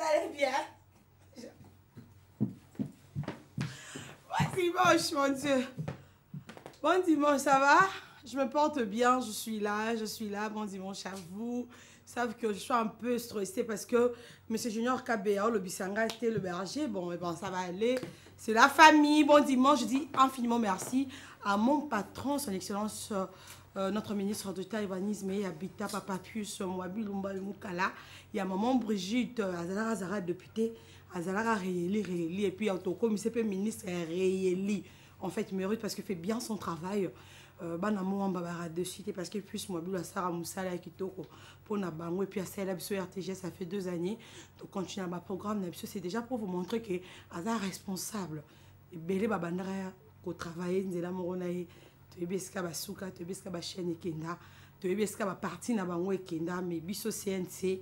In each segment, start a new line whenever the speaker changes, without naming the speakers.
allez bien? Bon dimanche, mon Dieu. Bon dimanche, ça va? Je me porte bien, je suis là. Bon dimanche à vous. Ils savent que je suis un peu stressée parce que M. Junior KBA, le Bissanga était le berger. Bon, ça va aller. C'est la famille. Bon dimanche, je dis infiniment merci à mon patron, son excellence, notre ministre d'État, Ivanisme et Habitat, Papa Pius, Mwabi Lumba Mukala. Il y a maman Brigitte, Azalara Zara, députée, Azalara Réeli, et puis Autoko, M. ministre Réeli. En fait, il mérite parce qu'il fait bien son travail. Banamo Mbabara de cité parce que plus moi la Sarah Moussala Kitoko pour na bango et puis à celle RTG ça fait 2 années donc continuer ma programme c'est déjà pour vous montrer que Aza responsable et belé babandara ko travailler nzela moronae to ebeska basuka to ebeska ba chaîne kenda to ebeska ba parti na bango kenda mais biso CNC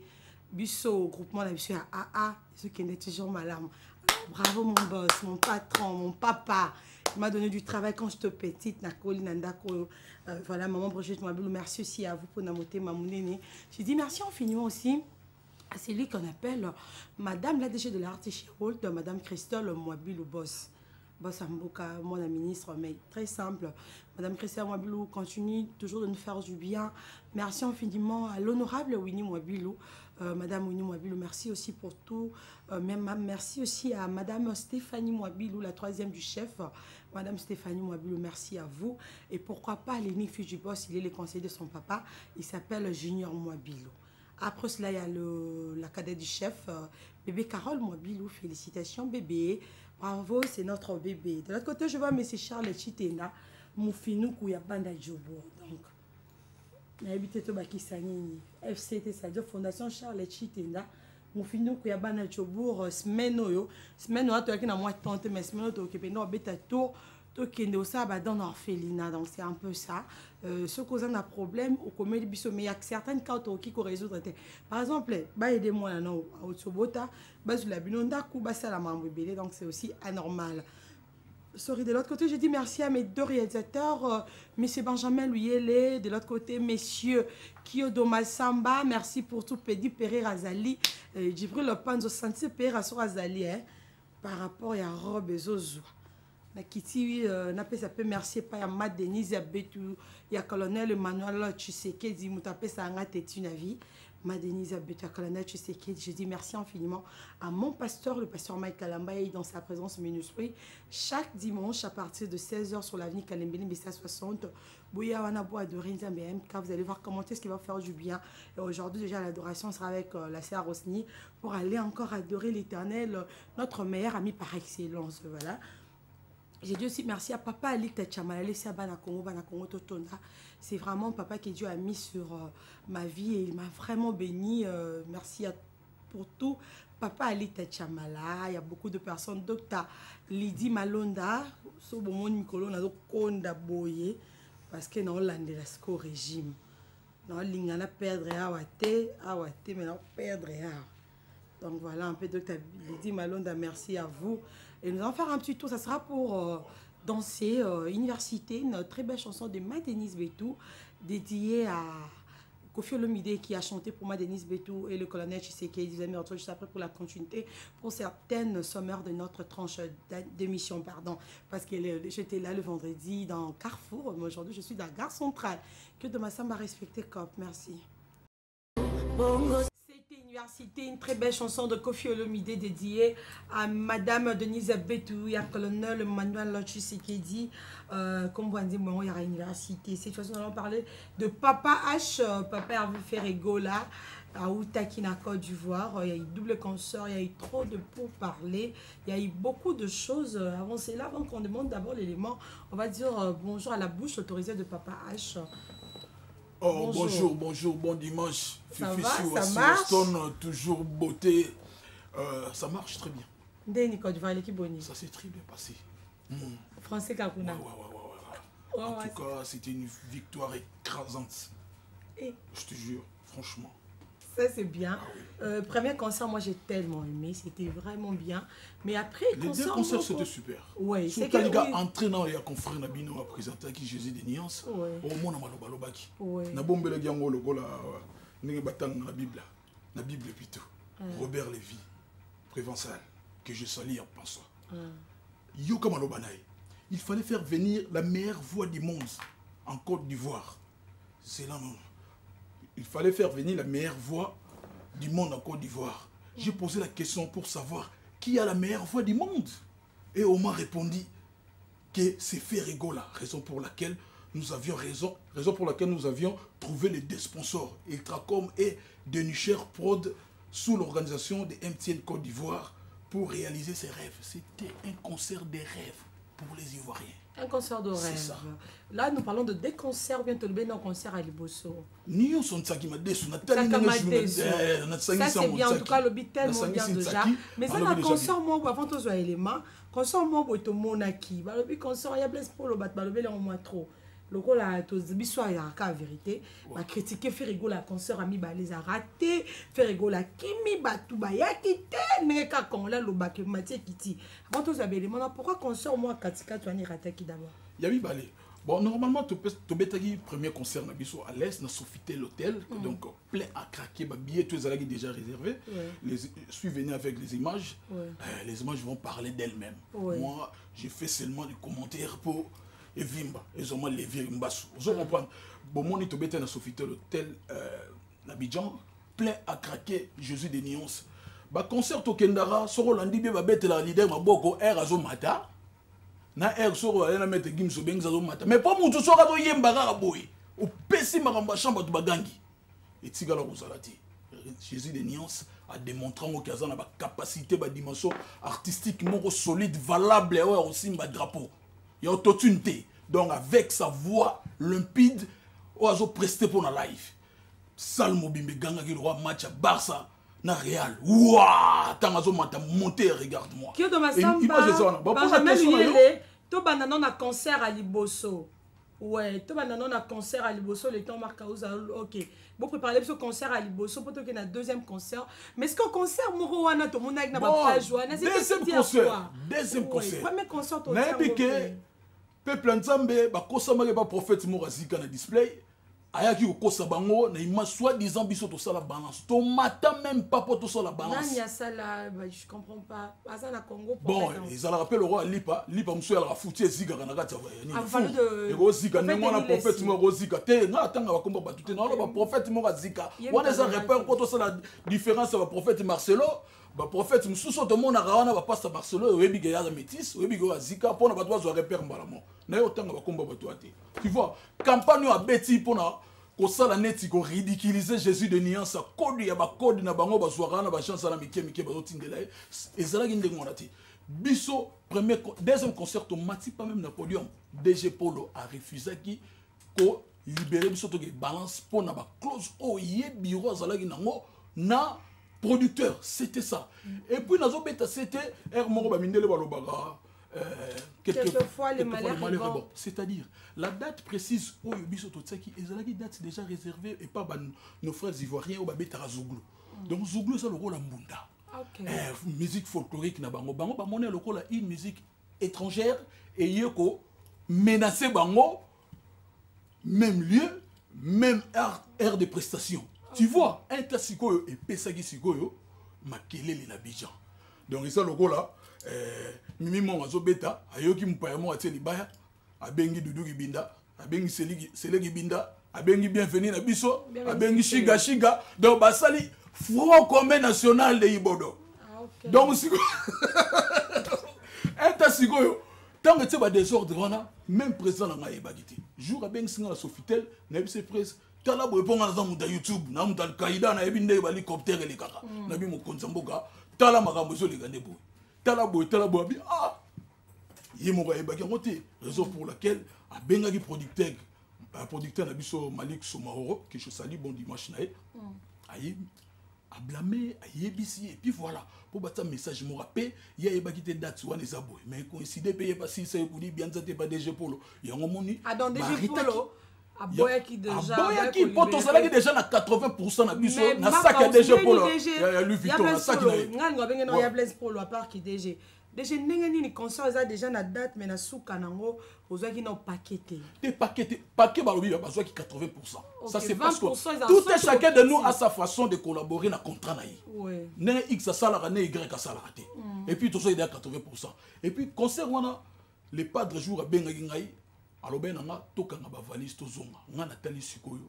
biso groupement na biso à AA ce qui est toujours malam. Bravo mon boss, mon patron, mon papa. Il m'a donné du travail quand j'étais petite. Voilà, maman Brigitte Mwabilou, merci aussi à vous pour namoter ma mounene. J'ai dit merci infiniment aussi à celui qu'on appelle Madame la DG de l'Artichaut, Madame Christelle Mwabilou, boss. Boss Amboka, moi la ministre, mais très simple. Madame Christelle Mwabilou continue toujours de nous faire du bien. Merci infiniment à l'honorable Winnie Mwabilou. Madame Winnie Mwabilou, merci aussi pour tout. Merci aussi à Madame Stéphanie Mwabilou, la 3e du chef. Madame Stéphanie Mwabilou, merci à vous. Et pourquoi pas Léni, fils du boss, il est le conseiller de son papa. Il s'appelle Junior Mwabilou. Après cela, il y a la cadette du chef, bébé Carole Mwabilou. Félicitations, bébé. Bravo, c'est notre bébé. De l'autre côté, je vois M. Charles Chitena, Moufinou Kouyabanda Djobo. Donc, n'habitez pas Bakisani, FCT, c'est-à-dire Fondation Charles Chitena, Moufinou Kouyabanda Djobo, Smeno, Smeno, tu as une moitié tante, mais Smeno, tu as occupé, non, bêta tour. Dans l'orphelinat, donc c'est un peu ça. Ce cause un problème au commun biso, mais il y a certaines cas qui qu'on résoudre. Par exemple, aidez-moi non au Tsobota, la binonda kuba salama mbébélé, donc c'est aussi anormal. Sorry, de l'autre côté, je dis merci à mes 2 réalisateurs, monsieur Benjamin Luyele, de l'autre côté, messieurs Kyodo Samba, merci pour tout, Pedi Péré Razali, Djibril Panzo Santi Péré Razali, par rapport à Rob Zozo. Na Kiti na pesa pe merci pa ya ma Denise ya Betu ya colonel Emmanuel Tshisekedi mutape sa nga tetu na vie ma Denise ya Betu ya colonel Tshisekedi. Je dis merci infiniment à mon pasteur, le pasteur Mike Kalamba, dans sa présence minuscule chaque dimanche à partir de 16h sur l'avenue Kalembeli Messa 60 Bouya Wanabo de Rinza MK. Vous allez voir comment est-ce qu'il va faire du bien. Et aujourd'hui déjà l'adoration sera avec la sœur Rosny pour aller encore adorer l'Éternel, notre meilleur ami par excellence. Voilà. J'ai dit aussi merci à papa Ali Tachamala, Congo Totonda. C'est vraiment papa que Dieu a mis sur ma vie et il m'a vraiment béni. Merci pour tout. Papa Ali Tachamala, il y a beaucoup de personnes. Docteur Lydie Malonda, Sobomon Mikolo, Nado Konda Boye, parce que nous avons le régime. Nous avons perdre mais nous perdre. Donc voilà un peu Docteur Lydie Malonda, merci à vous. Et nous allons faire un petit tour, ça sera pour danser Université, une très belle chanson de Madenis Betou, dédiée à Kofi Olomide qui a chanté pour Madenis Betou et le colonel Tshisekedi. Vous allez me retrouver juste après pour la continuité, pour certaines sommeurs de notre tranche d'émission, pardon, parce que j'étais là le vendredi dans Carrefour, mais aujourd'hui je suis dans la gare centrale. Que de ma samba respecté COP, merci. Université, une très belle chanson de Kofi Olomide dédiée à Madame Denise Betou et à colonel Emmanuel Tshisekedi. Comme vous dites, il y aura université. Cette fois, nous allons parler de Papa H, Papa Hervé Ferrego là, à Outakina, Côte d'Ivoire. Il y a eu double cancer, il y a eu trop de pourparlers, il y a eu beaucoup de choses. Avant cela, avant qu'on demande d'abord l'élément, on va dire bonjour à la bouche autorisée de Papa H.
Oh, bonjour, bon dimanche.
Ça va, ça marche.
Toujours beauté. Ça marche très bien.
Ça
s'est très bien passé.
Français Kakuna.
Ouais. En tout cas, c'était une victoire écrasante. Je te jure, franchement.
Ça, c'est bien. Premier concert, moi, j'ai tellement aimé. C'était vraiment bien. Mais après,
les 2 concerts, c'était super.
Oui,
c'est que les gars entraînants, il y a confrère Nabino à présenter qui Jésus des nuances. Au moins, on a bombé le Bible. La Bible plutôt. Robert Lévy. Prévençal, que je salue en pensant. Yoka Malobanaï, il fallait faire venir la meilleure voix du monde en Côte d'Ivoire. C'est là, non. Il fallait faire venir la meilleure voix du monde en Côte d'Ivoire. J'ai posé la question pour savoir qui a la meilleure voix du monde. Et on m'a répondu que c'est Ferrigola, raison pour laquelle nous avions trouvé les deux sponsors, Ultracom et Denicher Prod, sous l'organisation de MTN Côte d'Ivoire pour réaliser ses rêves. C'était un concert des rêves pour les Ivoiriens.
Un concert de rêve. Ça. Là, nous parlons de des concerts, bientôt le concert à Liboso. Ça, c'est bien, en tout cas, le beat tellement bien déjà. Mais ça, un concert, moi, avant tous les éléments, concert, moi, pour tout le monde qui. Le concert, il y a plein de pour le battre, le moins trop. Le coup là, tous les bisous, il y a la vérité. Ma critiquer fait rigoler la concert, ami, les a ratés. Fait rigoler la kimi, batouba, ya quitté. Mais quand là, le bac, Mathieu Kiti. Avant tous les éléments, pourquoi concert, moi, Katika, tu as raté qui d'abord?
Yabi Balé. Bon, normalement, tu as premier concert à l'Est, dans Sofitel l'hôtel. Donc, plein à craquer, billet, tous les déjà réservés. Je suis venu avec les images. Les images vont parler d'elles-mêmes. Moi, j'ai fait seulement des commentaires pour. Et Vimba, ils ont les vieux Mbassou. Vous comprenez? Bon, mon ito bête dans Sofitel l'hôtel d'Abidjan, plein à craquer, Jésus des nuances. Bah, concert au Kendara, sur l'andi, bah, bête la leader, ma boko, air azo mata. Na air sur la mette gim so beng azo mata. Mais pas mon tout sera do yembara boy. Au pessi maramba chamba de bagangi. Et tigala rosalati. Jésus des nuances a démontré qu'il y a une capacité, une dimension artistique, solide, valable, et aussi un drapeau. Il y a opportunité. Donc avec sa voix limpide, on a presté pour la live. Salmo Bimbe Ganga qui roi match à Barça, na Real. Ouah, tant que je monté, regarde-moi.
Qui est dans ma samba? Benjamin Luyele, tu as un concert à Liboso. Ouais, tu as un concert à Liboso, le temps marque ok. Vous préparez ce concert à Liboso pour qu'il y ait un deuxième concert. Mais est-ce qu'un concert, Mourouana, tout le monde n'a pas joué?
Deuxième concert. Deuxième concert.
Premier concert, tu
as peuple nzambe ba kosamaka ba prophète morazika na display ayaki ko kosa bango na ima soi-disant biso to sala balance to mata même pas pour to sala balance.
Nani ya sala je comprends pas. Asa na Congo
bon ils alla rappel le roi lipa monsieur ala fouti zika kana kata ni.
Avant de
et rozika ne mona prophète morazika te na tanga ba komba batute na ba prophète morazika wana za rappel ko to sala différence ba prophète Marcelo. Le prophète Moussou de mon arawana va passer à Barcelone, ou bien à la métis, ou bien à Zika, pour ne pas avoir repère Mbalamo. N'a autant de combat batuati. Tu vois, campagne à Betty pour na, ça la net, qu'on ridiculiser Jésus de nuance, code ya ba code na bango basoara na ba chance na mike bazotindela. Et ça la ginde ngolati. Biso premier deuxième concert au Mati pas même na podium. DG Polo a refusé qui ko libérer biso to balance pour na ba close o ye bureau za la ginango na producteur, c'était ça. Et puis, c'était
quelquefois les malheurs.
C'est-à-dire, la date précise où Bisototsaki est la date déjà réservée et pas nos frères ivoiriens au Babetara Zouglou. Donc, Zouglou, c'est le rôle en Bunda. Musique folklorique, Bango. Bango, le rôle une musique étrangère et Yoko menacé Bango, même lieu, même aire de prestation. Tu vois, un tassiko et pesagi sikoyo, makelele na Abidjan. Donc ça le là, mimi mon azo beta, ayoki mpayamo ateli baya, abengi dudu gibinda, abengi selegi binda, abengi bienvenue na biso, abengi shiga. Donc basali front commun national de Ibodo. Donc siko un tassiko tant que tu as des ordres même président na yebagiti. Jour abengi singa la Sofitel, na bise presse tala boy ponga na muda YouTube na muta kaida na ebinde ba hélicoptère le kaka na bi mo konzamboka tala makambo zo le gande boy tala boy bi yimo ba ebaki ngote raison pour laquelle a benga ki producteur na biso Malik Somahoro que je salue bon dimanche na ayi a blâmer ayebisi et puis voilà pour battre message mo rappel ya ebaki te date wana eza boy mais coïncider payer pas si c'est pour dire bien ça te pas DG Polo yango moni
a dans DG Polo Aboyaki déjà.
Aboyaki, pour tout ça, déjà na 80% na biso, na sac à DG Polo. Il y a Louis Vuitton, na sac à
DG. Il y a Blaise Polo, à part qui DG. Déjà, les concerts, ça déjà na date, mais na souka nango, aux qui n'ont paqueté.
Des paquets balobi, il y a besoin qui 80%.
Okay,
ça c'est parce que
tout
et chacun de nous a sa façon de collaborer dans le contrat.
Ouais.
Né X à salara, né Y à salara. Et puis tout ça, il est à 80%. Et puis, concernant les padres jours à Bengaï, alors ben nanga tokanga ba valise to zonga nga natali sikoyo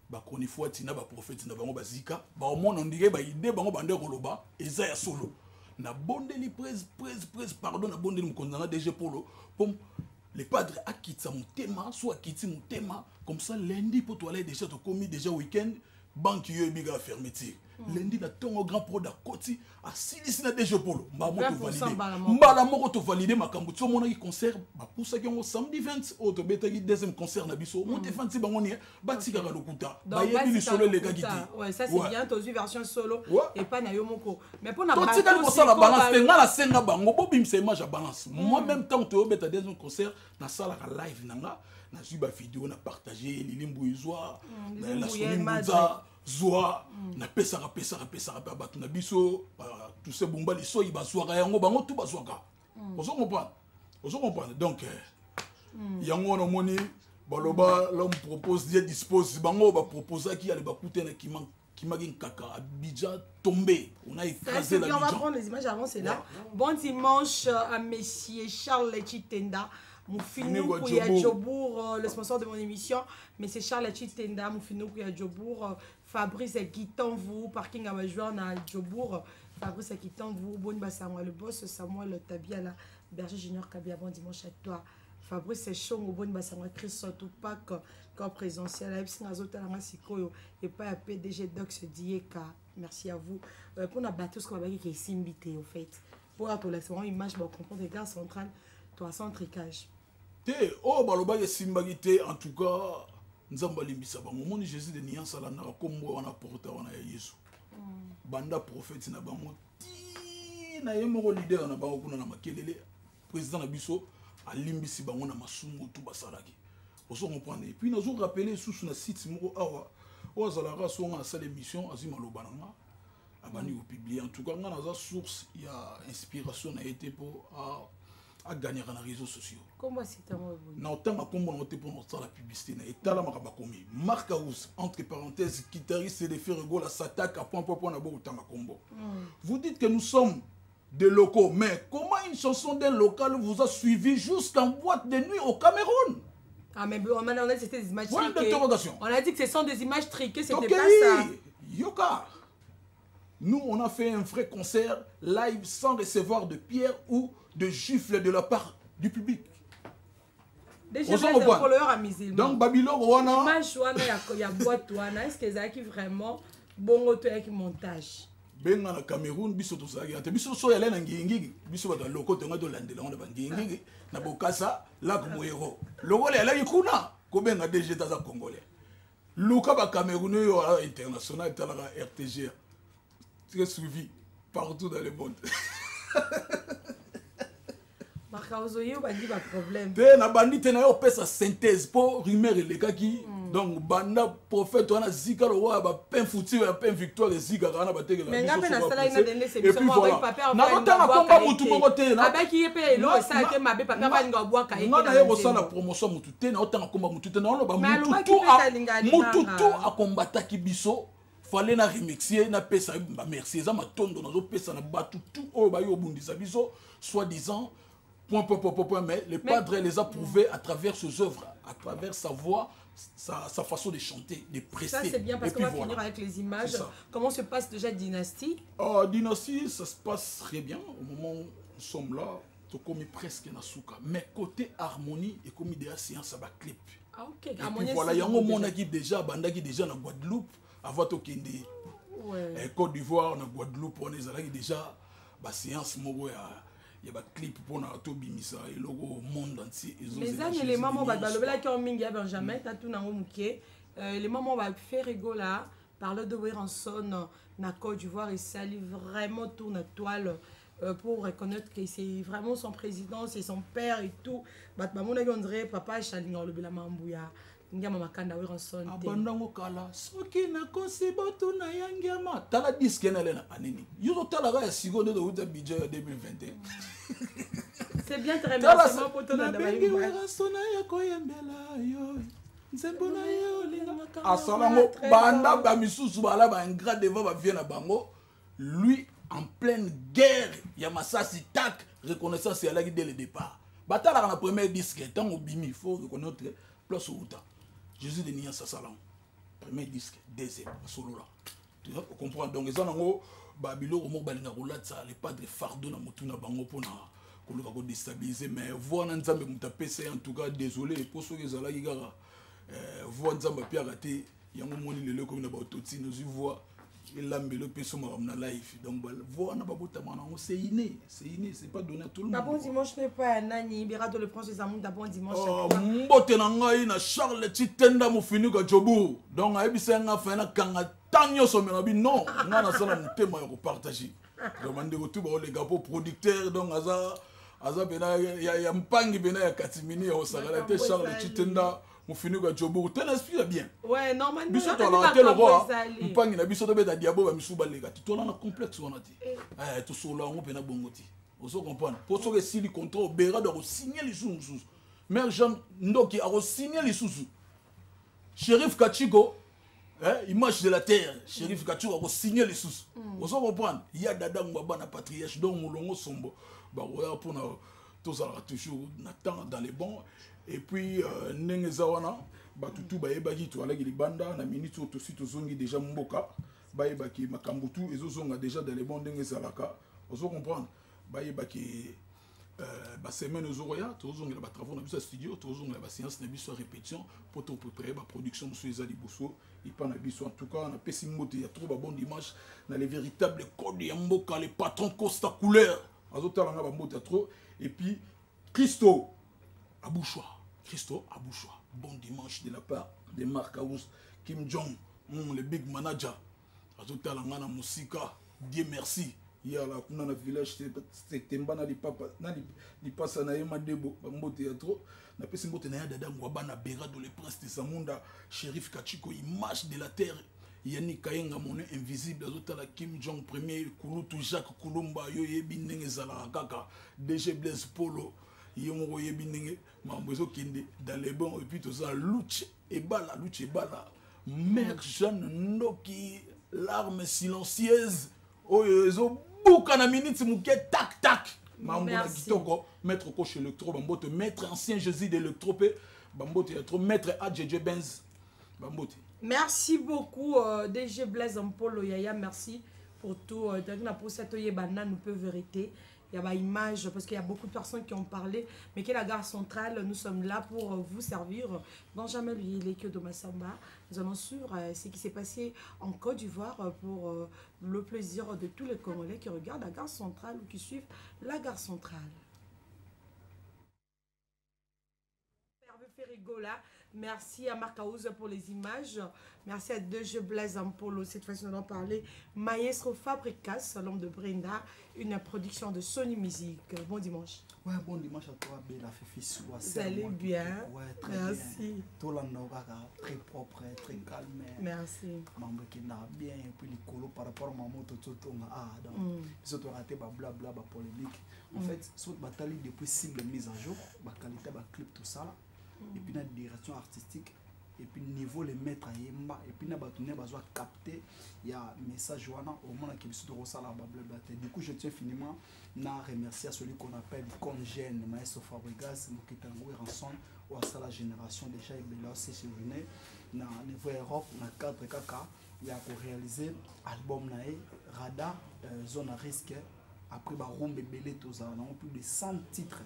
ba koni fuati na ba prophète na bango bazika ba omona ndike ba idée bango bande koloba eza ya solo na bondeli presse pardon na bondeli mkonzanga DG Polo pour les padres akitsa mutema soit akiti mutema comme ça lundi pour toi aller déjà to commis déjà week-end banque yo biga fermeture lundi na tongo grand pro da koti a silisi na DG Polo mbala moko to valider makambo to mona ki concert ba poussa ki ngo samedi 20 au to betaki deuxième concert na biso monte fanti bango ni batika ka lokuta ba yebi li solo les gars qui
ouais ça c'est bien to version solo et pas na yo moko mais pour na
ba to tika ko ça la balance te ngala senga bango bo bimse image à balance moi même temps to beta deuxième concert na sala ka live nanga na suba vidéo na partager lilimbu izwa la solimbuza zoa na pesa ba batu na biso tout ce bomba li soyi bazwaka yango bango tout bazwaka ozo comprendre donc yango na moni baloba l'homme propose Dieu dispose bango ba proposer qui allait ba coûter na Kimagin Kaka Abidjan tombé on a écrasé la.
On va prendre les images avant c'est là. Bon dimanche à Messier Charles Chitenda. Moufinou Kouya Djobour, le sponsor de mon émission, mais c'est Charles Chitenda, Moufinou Kouya Djobour, Fabrice Guitanvou, parking à Majouan à Djobour, Fabrice Guitanvou, Bonne Bassangwa, le boss Samuel Tabiala, Berger Junior Kabia, bon dimanche à toi. Fabrice Chong, Bonne Bassangwa, Chris Sotupak, corps présentiel, Epsin Azotalanga Sikoyo, et pas à PDG Dox Dieka. Merci à vous. Pour la bateau, ce qu'on va dire qui est simbité, au fait. Pour la une image, on comprend des gars centrales, toi, sans tricage.
Oh baloba ya simbagité en tout cas nzamba limbisa bango moni Jésus de niance ala na kombo wana porta wana ya Yesu banda prophète na bango ti na yemo leader na bango kuna na makelele président na biso alimbisi bango na masumu tout basalaki oso comprendre et puis nazo rappeler sous na site moko awa ozalaka songa na salle émission azima lobananga abani au publier en tout cas ngana za source il y a inspiration a été pour à gagner dans les réseaux sociaux.
Comment c'est un mot?
Non, tant à comment on pour notre la publicité. Et t'as la marabakomi. Marc House, entre parenthèses, guitariste et les Ferrego, s'attaque à point na beau tant à combo. Vous dites que nous sommes des locaux, mais comment une chanson d'un local vous a suivi jusqu'en boîte de nuit au Cameroun?
Ah, mais on a dit que c'était des images
triquées.
On a dit que ce sont des images triquées, c'était
okay.
Pas ça.
Yoka. Nous, on a fait un vrai concert live sans recevoir de pierre ou de gifles de la part du public.
Déjà, donc,
Babylone,
Wana. Il y a boîte, est-ce que c'est vraiment bon auteur qui montage?
Ben na Cameroun, biso to sagi. Ate biso so yale na ngingi, biso ba loko to ngado landela on ba ngingi na bokasa la ko moyero. Loko le ala yikuna ko ben na DG ta za congolais. Luka ba Cameroun yo international talaka RTG. Très suivi partout dans le monde.
Marcaozoyo ba dit pas problème.
Te na bandite na yo pesa synthèse pour rumeur les gars qui donc banda prophète on a zika le roi ba pain foutu ba pain victoire les zika kana ba teke la.
Mais ngapé na sala ina dende c'est
biso avec papa en fait. Na komba mutu moko te na.
Aba ki yepe lo sa ke mabe papa ba nga bwa ka
na na yebo sala promotion mutu te na otanga komba mutu te na on ba mutu tu a combattre ki biso. Fallait na remercier na pesa ba merci za matondo na zo pesa na batu tout o ba yo bundisa biso soi-disant mais le padre les a prouvés à travers ses œuvres, à travers sa voix, sa façon de chanter, de prester.
Ça c'est bien parce qu'on va finir avec les images. Comment se passe déjà Dynastie?
Dynastie, ça se passe très bien. Au moment où nous sommes là, tu commis presque na souka. Mais côté harmonie, et comme déjà séance à bas clip.
Ah ok.
Et puis voilà, il y a un moment qui déjà, bandaki déjà na Guadeloupe, avant to kende.
Ouais.
Côte d'Ivoire, na Guadeloupe, on est déjà, bah séance moko ya. Il y a des clips pour nous bimisa et le monde entier.
Les mamans va balobela qui ont mingi à Benjamin, t'as tout dans les mamans va faire rigoler, parler de Weranson, na Côte d'Ivoire et salut vraiment tout notre toile pour reconnaître que c'est vraiment son président, c'est son père et tout. Bah maman on dirait papa Chalinga le bela mambouya. Ngiama makanda we ranson.
Abandango kala soki na kosibotu na yangiama tala disque na lena anini. Yo tala ga sigo de uta budget 2021.
C'est bien très remerciement pour ton
abengi we rasona ya koyembela yo. Nzembona yo linga asalango banda ba misusu bala ba ingrat devant ba vie na bango. Lui en pleine guerre Yamasasi tac reconnaissance à la dès le départ. Batala dans la première disque tant au bimi il faut reconnaître place au temps. Jésus de Nia Sassalan. Premier disque, deuxième, solo là. Tu comprends donc les gens Babylone au mot balinga roulade ça les pas de fardeau na mutuna bango pona ko le déstabiliser mais voir nzambe mutape c'est en tout cas désolé pour ceux qui sont là qui gara voir nzambe pia raté yango moni lelo comme na ba ototi nous y voit il l'a mis le peso na live donc voir na babota mana c'est inné c'est pas donné à tout le monde.
Bon dimanche n'est pas un ani bira de le prince des amours d'abord dimanche.
Mbote na ngai na Charles Titenda mo fini ka jobu donc ayebisa nga fa na kanga tanyo so mena bi non nga na sala mutema ya ko partager demande ko tuba les gars pour producteur donc aza bena ya mpangi bena ya katimini ya osagala te Charles Titenda mo fini ka jobu te inspire bien.
Ouais normalement
biso to la te le roi mpangi na biso to beta diabo ba misu balega to na complexe wana ti to solo ngo pena bongoti. Vous comprenez? Pour ceux qui signent le contrat, on doit signer les sous. Mais Jean Ndoki a signé les sous. Shérif Kachiko, image de la terre. Shérif Kachiko a signé les sous. Vous comprenez? Il y a Dada Mwaba na patriarche donc Moulongo Sombo. Bah ouais pour tous ça toujours dans les bons. Et puis Nengezawana, bah tout bah ebaki to ala libanda na minute to suite zongi déjà mboka. Bah ebaki makambutu ezozonga déjà dans les bons Nengezalaka. Vous comprenez? Bayebaki semaine ozoroya tozongela ba travaux na biso studio tozongela ba séance na biso répétition pour te préparer ba production sur les aliboso et pas na biso en tout cas on a pessi moto ya trop ba bonne image dans les véritables codes ya mboka les patrons Costa couleur azotala nga ba moto trop et puis Christo Abouchoa bon dimanche de la part de Marc House Kim Jong le big manager azotala nga na musika Dieu merci. Il y a là dans le village c'était mbana li papa li passa na yema debo mbote ya trop na pesi mbote na ya dada ngwaba na bera de le prince de Samunda Shérif Kachiko image de la terre yani kayenga moné invisible azotala Kim Jong premier Kulutu Jacques Kulumba yo yebi ndenge zala kaka DG Blaise Polo yemo yebi ndenge mambezo kende dans les bons et puis tout ça luche et bala mère Jeanne Ndoki larmes silencieuses oyo Boukana minute mouké tac tac. Mambouna kitoko maître coach électro bambote maître ancien Jésus d'électropé bambote trop maître AJJ Benz bambote.
Merci beaucoup DG Blaise Mpolo Yaya merci pour tout pour cette yebana nous peut vérité. Il y a une image parce qu'il y a beaucoup de personnes qui ont parlé mais que la gare centrale nous sommes là pour vous servir. Benjamin lui il est que de Massamba. Nous allons sur ce qui s'est passé en Côte d'Ivoire pour le plaisir de tous les Congolais qui regardent la gare centrale ou qui suivent la gare centrale. Hervé Ferrigola, merci à Marc House pour les images. Merci à DG Blaise Mpolo, cette fois-ci nous allons parler. Maestro Fabricas, l'homme de Brenda, une production de Sony Music. Bon dimanche.
Ouais, bon dimanche à toi, Bella Fifi.
Vous allez bien?
Ouais, très
merci.
Bien. Tout le monde très propre, très calme.
Merci.
Maman qui n'a bien, et puis les colos par rapport à maman, tout donc, ils ont raté, blabla, polémique. En fait, cette bataille depuis cible mise à jour, la qualité, le clip, tout ça, et puis la direction artistique. Et puis niveau les mettre à yemba et puis na batune bazwa capter il y a message wana au monde qui biso to sala blablabla. Du coup je tiens finiment na remercier à celui qu'on appelle Congène Maestro Fabregas qui est en rançon ou à la génération déjà et bela c'est souvenir na niveau Europe na cadre kaka il y a pour réaliser album na Radar zone à risque après ba rombe belé tout ça on a plus de 100 titres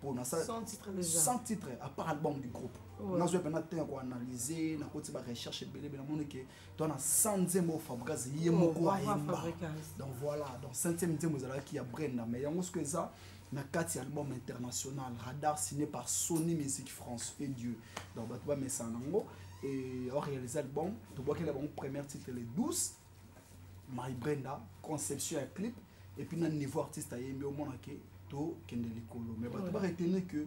pour na ça
100 titres déjà
100 titres à part album du groupe. Nous avons analysé, nous avons recherché, nous avons 100e mot Fabregas, donc voilà, donc 100e mot qui a Brenda, mais il y a ce que ça, na 4 album international, Radar signé par Sony Music France et Dieu. Donc on va mettre ça en anglais et on réalise l'album, tu vois qu'il a un premier titre le 12, My Brenda, conception et clip. et puis, dans le niveau artiste, il y a un moment qui est likolo. Mais tu vas retenir que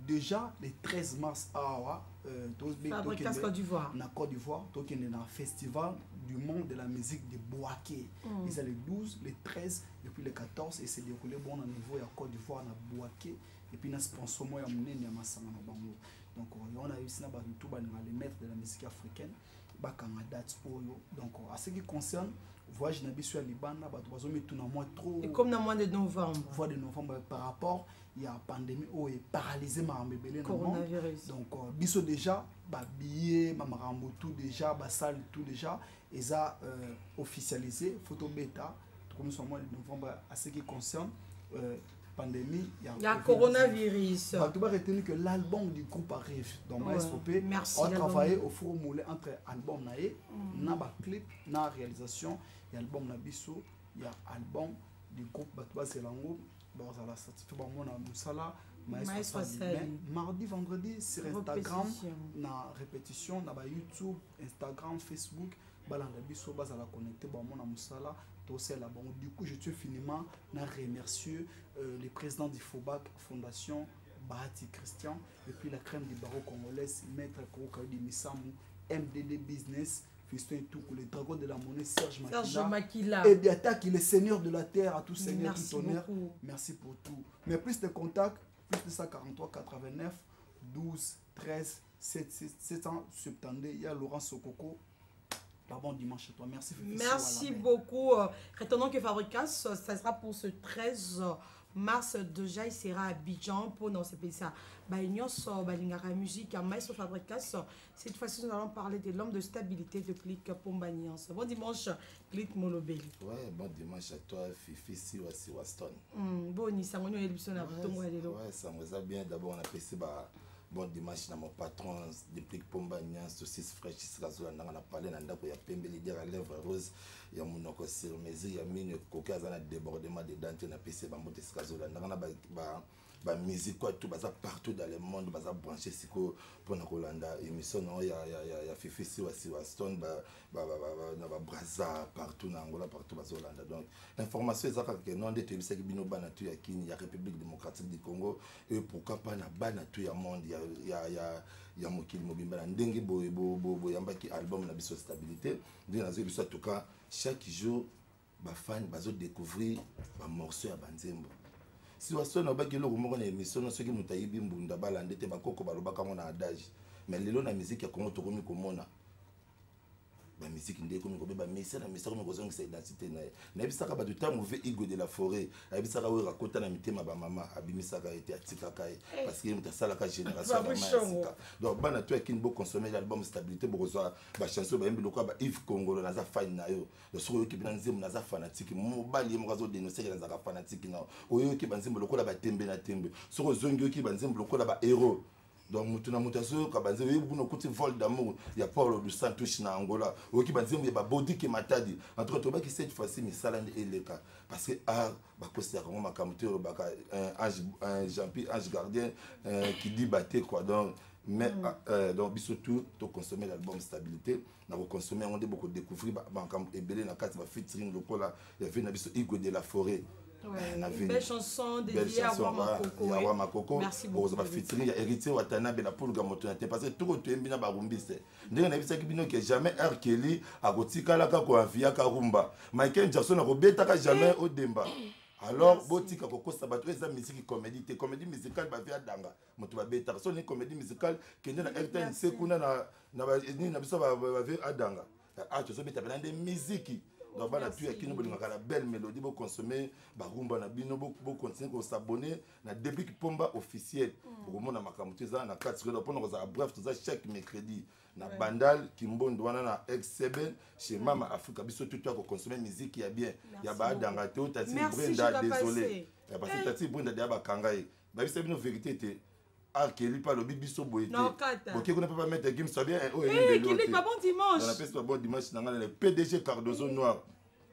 déjà, le 13 mars,
Fabricas Côte d'Ivoire.
Na Côte d'Ivoire, il y a un festival du monde de la musique de Boaké. Et c'est le 12, le 13, et puis le 14, et c'est déroulé bon au niveau de Côte d'Ivoire, na Boaké. Et puis, il y a un sponsor, il y a un massanga na bango. Donc, on a réussi à les maîtres de la musique africaine. Donc, à ce qui concerne le voyage à Liban, trop.
Et comme dans le mois de novembre.
Voie de novembre, par rapport, il y a une pandémie qui est paralysée par le
coronavirus.
Donc, biso déjà, billets, tout déjà, salle, tout déjà, et ça officialisé, photo bêta, comme ce mois de novembre, à ce qui concerne pandémie,
il y a coronavirus.
Tu vas retenir que l'album du groupe arrive. Donc, SPP,
merci.
On a travaillé au four moulé entre album naé, na clip, na réalisation, et album na biso, il y a album du groupe Batouba Zelango, la certifié na Moussala, mardi, vendredi, sur Instagram, na répétition, na YouTube, Instagram, Facebook, balanda biso bazala connecté na Moussala. Du coup, je tiens finiment à remercier le président du FOBAC Fondation, Bahati Christian, et puis la crème du barreau congolaise, Maître Koukaudi Missamou, MDD Business, Fiston et tout, le dragon de la monnaie, Serge Makila, et Biata qui est le seigneur de la terre, à tout seigneur, tout honneur. Merci pour tout. Mais plus de contacts, plus de 143 89 12 13 772, il y a Laurent Sokoko. Bon dimanche à toi. Merci.
Merci beaucoup. Retenons que Fabricas, ça sera pour ce 13 mars. Déjà, il sera à Abidjan pour nous c'est ça. Musique à Maestro Fabricas. Cette fois-ci, nous allons parler de l'homme de stabilité de Click Pombanians. Bon dimanche, Click Molobeli.
Ouais, bon dimanche à toi, Fifi Siwasi Waston.
Bon, ni ça m'a dit
ouais, ça me va bien. D'abord, on a fait bon dimanche na mon patron depuis Pombanian saucisse fraîche sikazola ndanga na parler na ndako ya pembe leader à lèvres rose ya monoko sur mesure ya mine koka za na débordement de dents na PC ba moto sikazola ndanga na ba musique quoi tout baza partout dans le monde baza branché siko pour na kolanda émission non ya Fifi Siwasi Waston ba Brazza partout na Angola partout bazolanda donc information ezaka que non de tebisa ki bino bana tu ya Kini ya République démocratique du Congo et pourquoi pas na bana tu ya monde ya mokili mobimba na ndenge bo yambaki album na biso stabilité ndenge nazo biso en tout cas chaque jour ba fan bazo découvrir ba morceau ya banzembo si Waston obaki lo moko na émission no soki mutayibi mbunda balande te bakoko balobaka mona adage mais lelo na musique ya Congo tokomi komona la musique ndeko mi kobe ba message na message ko kozonga sa identité na bisaka ba tuta mauvais Igo de la forêt abisaka we rakota na mitema ba mama abimisaka ete atika kai parce que mutasala ka génération na masika donc bana to ekini bo consommer l'album stabilité bo kozwa ba chanson ba yembi lokwa ba Yves Congolo na za fan na yo le soko ki bina nzemu na za fanatique mobali mo kazo dénoncer na za fanatique na oyo ki banzembo lokola ba tembe na tembe soko zongi ki banzembo lokola ba héros. Donc mutuna mutaso kabanze webuno kuti vol d'amour ya Paulo dos Santos na Angola oki banzembo ya body ke matadi entre autres baki cette fois-ci misala ndi eleka parce que ba kosia comme makamutero baka un Jean-Pierre ange gardien qui dit batté quoi donc mais donc biso tout to consommer l'album stabilité na ko consommer on de beaucoup découvrir ba kam ebele na kati ba featuring lokola ya vena biso Igo de la forêt.
Ouais, une belle chanson dédiée à Wama Koko. Merci beaucoup.
Il y a héritier Watanabe la poule gamotonate parce que tout le monde a rumbiste. Ndenge na bisa kibino que jamais R. Kelly a gotika la ka ko avia ka rumba. Michael Jackson a robeta ka jamais au demba. Alors botika koko sabato eza musique comédie musicale ba via danga. Moto ba beta so ni comédie musicale kende na RTN sekuna na biso ba via danga. Ah tu so beta na des musique. Donc bana tu ya kino bolinga la belle mélodie bo consommer ba rumba na bino bo continuer ko s'abonner na début pomba officiel pour mona makamutu za na 4 heures pour nous bref tout ça chaque mercredi na bandal kimbondo wana na X7 chez Mama Africa biso tout toi ko consommer musique ya bien ya ba danga te tati Brenda désolé parce que tati Brenda de ba kangai ba biso bino vérité te Kelly pas le bibiso boité. OK, on ne peut pas mettre game ça bien.
Kelly pas bon dimanche.
On appelle ça bon dimanche dans le PDG Cardozo noir.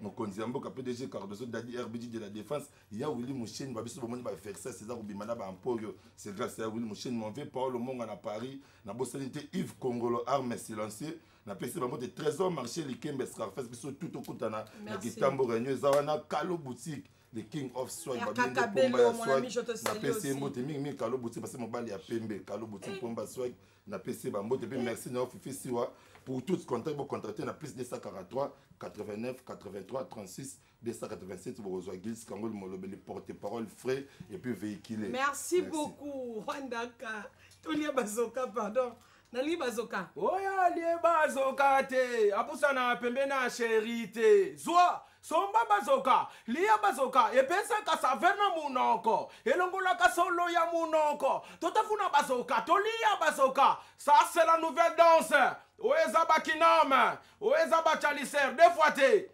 Mon konziambo ka PDG Cardozo dadi RBG de la défense, il y a Willy Mouchen ba biso bomoni ba faire ça c'est ça ko bimana ba ampoyo. C'est grâce à Willy Mouchen mon veut Paul Monga na Paris, na bosanité Yves Congolo arme silencieux. Na pesi ba moto trésor marché Likembe Scarface biso tout okutana na Kitambo Réunion zawana Kalo boutique. the king of swag
Kakabelo, mon ami, je te salue aussi.
mingi Kalo Boutique parce que mon bali a pembe Kalo Boutique pomba swag na PC ba mbote puis merci na Fifi Siwa pour tout contact pour contracter na plus 243 89 83 36 287 pour rejoindre Gilles Kangol Molobeli porte-parole frais et puis véhiculé.
Merci beaucoup Wandaka. Tolia Bazoka pardon. Nali Bazoka.
Oya lie Bazoka te. Apusa na pembe na chérie Zwa somba Bazoka. Lia Bazoka e pensa ka saverna munoko. Elongola ka solo ya munoko. Totafuna Bazoka. Tolia Bazoka. Ça c'est la nouvelle danse. Oeza Bakinam. Oeza Bachaliser. Deux fois te.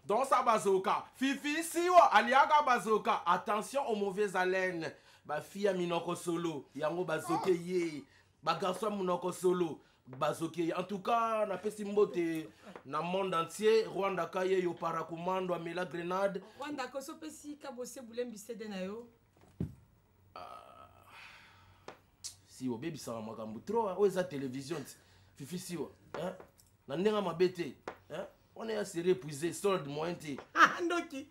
Dans sa Bazoka. Fifi Siwa aliaga Bazoka. Attention aux mauvaises haleines. Ba fille minoko solo. Yango Bazoke ye. Ba garçon minoko solo. Bazoke ye. En tout cas, na pesi mbote na monde entier. Rwanda kaye yo parakumando amela grenade.
Rwanda koso pesi kabose bulembi sede na yo.
Si o baby sa makambu trop. O eza télévision. Fifi Siwa. Hein? Na ndenga mabete. Hein? On est assez épuisé, solde moyenté.
Ah, Ndoki.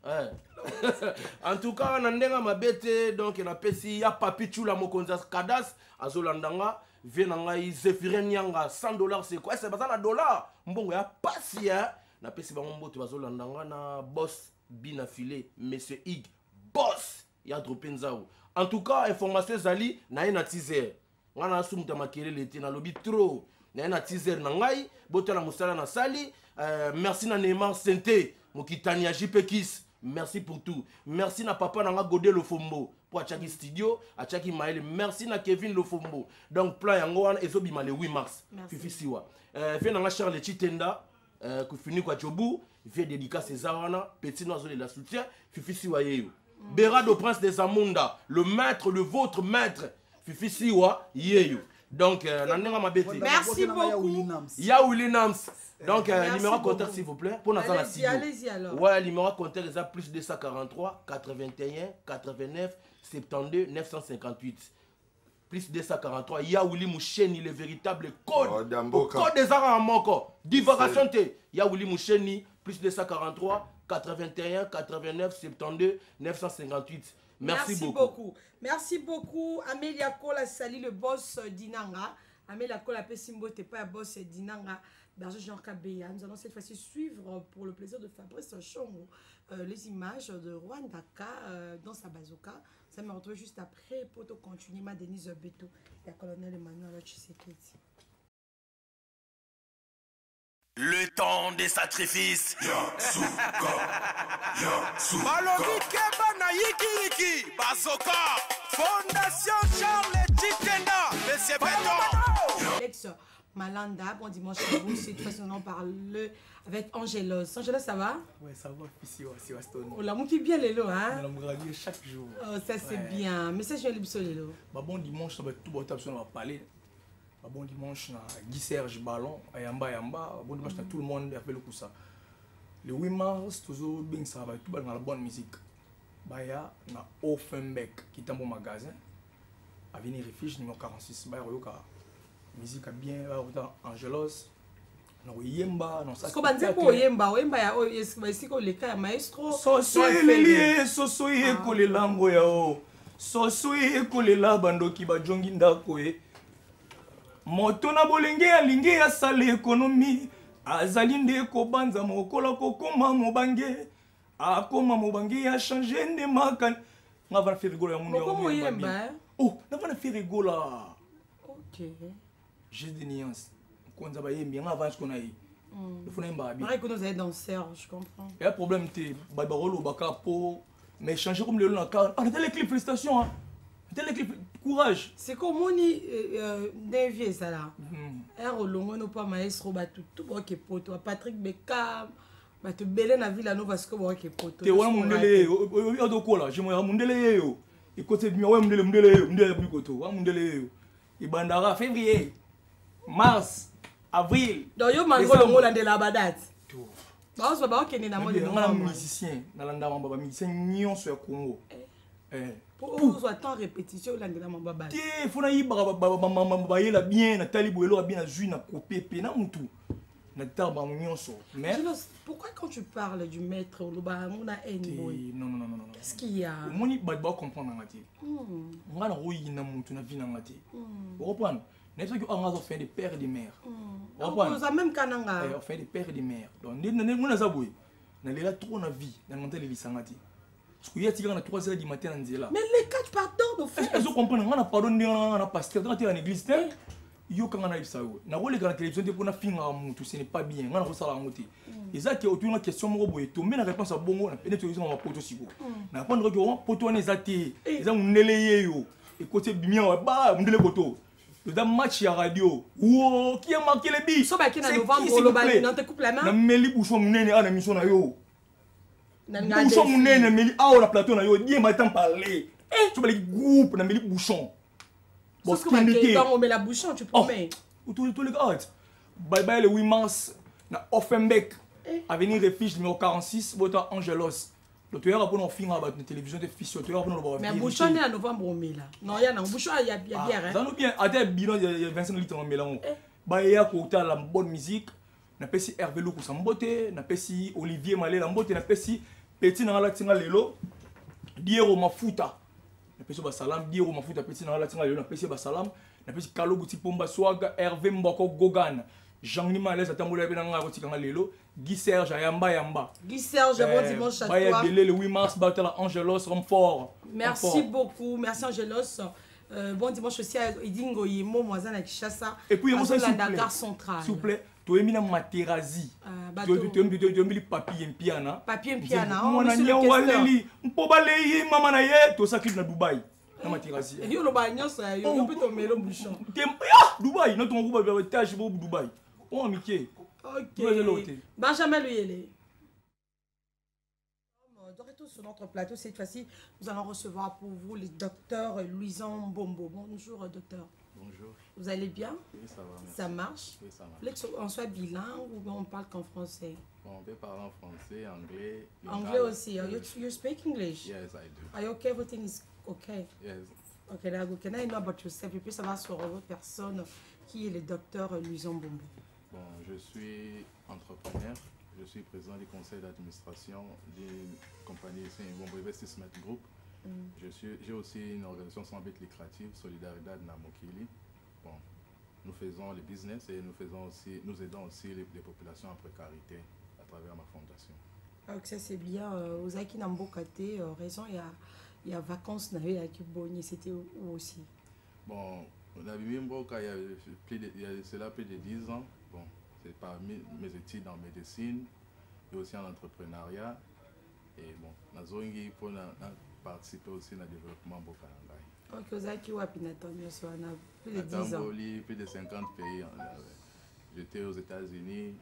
En tout cas, on a ma bête, donc on a pesi ya papi chula mokonza kadas azolandanga venanga Zephyrin Nyanga $100 c'est quoi? C'est pas un dollar. Mbongo ya pasi hein. Na pesi ba mboto azolandanga na boss bina filé monsieur Ig boss ya dropé nzao. En tout cas, information zali na ina teaser. Ngana sumta makelele te na lobby trop. Na ina teaser na ngai boto na musala na sali. Merci na Neymar Sente, Mokitania JP merci pour tout. Merci na papa na Godé Lofombo pour Achaki Studio, Achaki Maël. Merci na Kevin Lofombo. Donc plan yango wana ezobima le 8 mars. Fifi Siwa. Fait na Charles Chitenda, ku fini kwa Jobu, fait dédicace Zawana, petit nozo de la soutien, Fifi Siwa yeyo. Berado Prince des Amunda, le maître, le vôtre maître, Fifi Siwa yeyo. Donc
merci beaucoup.
Yaouli Nams. Donc, numéro contact s'il vous plaît. Pour
allez-y alors.
Ouais, numéro contact est plus 243 81 89 72 958. Plus 243. Yaouli Moucheni, le véritable code. Code des arts en moko. Divagation T. Yaouli Moucheni, plus 243 81 89 72 958. Merci beaucoup.
Merci beaucoup. Amélia Kola Sali, le boss d'Inanga. Amélia Kola Pessimbo, t'es pas boss d'Inanga. Berger Jean Kabeya. Nous allons cette fois-ci suivre pour le plaisir de Fabrice Chongo les images de Rwandaka dans sa bazooka. Ça me retrouve juste après pour continuer ma Denise Beto et la colonel Emmanuel Tshisekedi.
Le temps des sacrifices.
Malogi Keba na Yiki Bazooka. Fondation Charles Chitenda. Monsieur Beto.
Alex Malanda, bon dimanche à vous. Cette fois, on en parle avec Angélos. Angélos, ça va?
Ouais, ça va. Ici, c'est Waston.
On l'a monté bien, Lélo, hein?
On l'a monté chaque jour.
Oh, ça, c'est bien. Mais ça, je vais le Lélo.
Bon dimanche, ça va être tout bon. On va parler. Bon dimanche, Guy Serge Ballon, Ayamba. Bon dimanche, tout le monde a fait le coup ça. Le 8 mars, toujours bien, ça va être tout dans la bonne musique. Baya, na Offenbeck, qui est un bon magasin. Avenue Refuge, numéro 46. Baya, musique bien, Angelos. Non, Yemba, non, ça.
Comment dire pour Yemba? Yemba, c'est quoi le cas, maestro?
Sosoye kolelango yao. Sosoye kolela bando ki ba jongi ndako e. Moto na bolenge ya linge ya sale ekonomi. Azali nde ko banza mokola kokoma mobange. Akoma mobange ya changer nde makan. Nga va faire rigola ya mundu ya
Comment Yemba?
Oh, na va faire rigola.
OK.
J'ai des nuances. Quand ça va bien, avant ce qu'on a eu. Il faut n'importe bien.
Pareil que nous sommes danseurs, je comprends.
Il y a un problème, tu es barbarolo, bakapo, mais changer comme le long la carte. Ah, t'as les clips, félicitations. T'as les clips, courage.
C'est comme on dit, d'invier ça là. Un rolongo, nous pas maestro, tout bon qui est poto. Patrick Beckham, tu belles na ville à nous parce que bon qui est poto.
Tu es un mundele, il y a de quoi là? Je me dis, mundele, et côté de moi, mundele, plus koto, mundele. Et bandara, février. Mars, avril.
Donc, yo mango le mot de la badate. Bah, on se va ok na mode.
On a musicien, na landa mamba musicien nion sur Congo.
Pour soit tant répétition landa na mamba badate.
Ti fona yi ba yela bien na talibo elo bien na jui na kopepe na mutu.
Mais pourquoi quand tu parles du maître, on a
non.
Qu'est-ce qu'il y a?
On va comprendre. On va comprendre. On va faire des pères et des mères.
On va même kananga.
On fait des pères et des mères. Donc, on a trop de vie. Il y a 3 heures du matin.
Mais les 4 pardons, au fait.
Est-ce que vous comprenez? On a pardonné, on a pasteur, on a été en église. Yo quand on a eu ça, na wole quand la télévision de pour finir mutu, ce n'est pas bien. On a reçu ça la moitié. Et ça qui est autour de la question moi boye to mais la réponse à bongo na peine tourisme ma poto siko. Na prendre que on poto on ezati. Ils ont neleye yo. Et côté bien ba ndele poto. Dans match à radio. Wow, qui a marqué les billes?
So ba ki na novembre lo ba non te coupe la main.
Na meli bouchon munene ana mission na yo. Bouchon munene meli a la plateau na yo, bien matin parler. Tu vas les groupe na meli bouchon.
Bon, on met la bouchon, tu promets.
Tous les gars. Bye bye le 8 mars, na Offenbeck, avenue Refuge numéro 46, Bota Angelos. Donc tu es rapport au film à la télévision de fiction, tu es rapport au
mais bouchon est en novembre on met là. Non, il y a un bouchon, il y a bien hein.
Ça nous bien, à tes bilan il y a 25 litres on met là. Bah il y a côté la bonne musique, na pesi Hervé Loko sa mbote, na pesi Olivier Malé la mbote, na pesi Petit na la tinga lelo, Diero Mafuta. Na pesi ba salam Diero Mafuta Petit na la tinga lelo, na pesi ba salam. Na pesi Kalo Bouti Pomba Swaga, Hervé Mboko Gogan, Jean-Nima Les Atamboula Benanga Rotikanga Lelo, Guy Serge Yamba.
Guy Serge, bon dimanche à toi.
Baya Délé le 8 mars, Batala Angelos, Romfort.
Merci beaucoup, merci Angelos. Bon dimanche aussi à Idingo Yemo, Moisan à Kishasa.
Et puis, il y a
la gare centrale.
S'il vous plaît, tu as mis la Materazzi. Tu as mis le papier en piana.
Papier en piana.
On a mis un waleli. On peut balayer, maman na ye, tu as ça qui est dans Dubaï. Materazzi.
Et le bagnon, ça, on peut tomber le bouchon.
Dubaï, notre groupe va être au Dubaï. Oh, Mickey.
Ok. Benjamin Luyele. De retour sur notre plateau, cette fois-ci, nous allons recevoir pour vous le docteur Louison Bombo. Bonjour, docteur.
Bonjour.
Vous allez bien?
Oui, ça va. Merci.
Ça marche?
Oui, ça marche.
Vous voulez qu'on soit bilingue ou on parle qu'en français?
Bon, on peut parler en français, anglais.
Anglais aussi. You speak English?
Yes, I do.
Are you okay? Everything is okay?
Yes.
Okay, now can I know about yourself? Et puis savoir sur votre personne qui est le docteur Louison Bombo.
Bon, je suis entrepreneur. Je suis président du conseil d'administration d'une compagnie ici, Bombo Investment Group. J'ai aussi une organisation sans but lucratif, Solidaridad Namokili. Bon, nous faisons le business et nous aidons aussi les populations en précarité à travers ma fondation.
Donc ça c'est bien. Aux Aki Nambokate, raison, il y a vacances, c'était où aussi?
Bon, on a vu Mboka il y a cela plus de 10 ans. Bon, c'est parmi mes études en médecine et aussi en entrepreneuriat. Et bon, Nazongi pour participer aussi au développement Mboka.
Ok, vous avez plus de 10 ans.
Plus de 50 pays. J'étais aux États-Unis,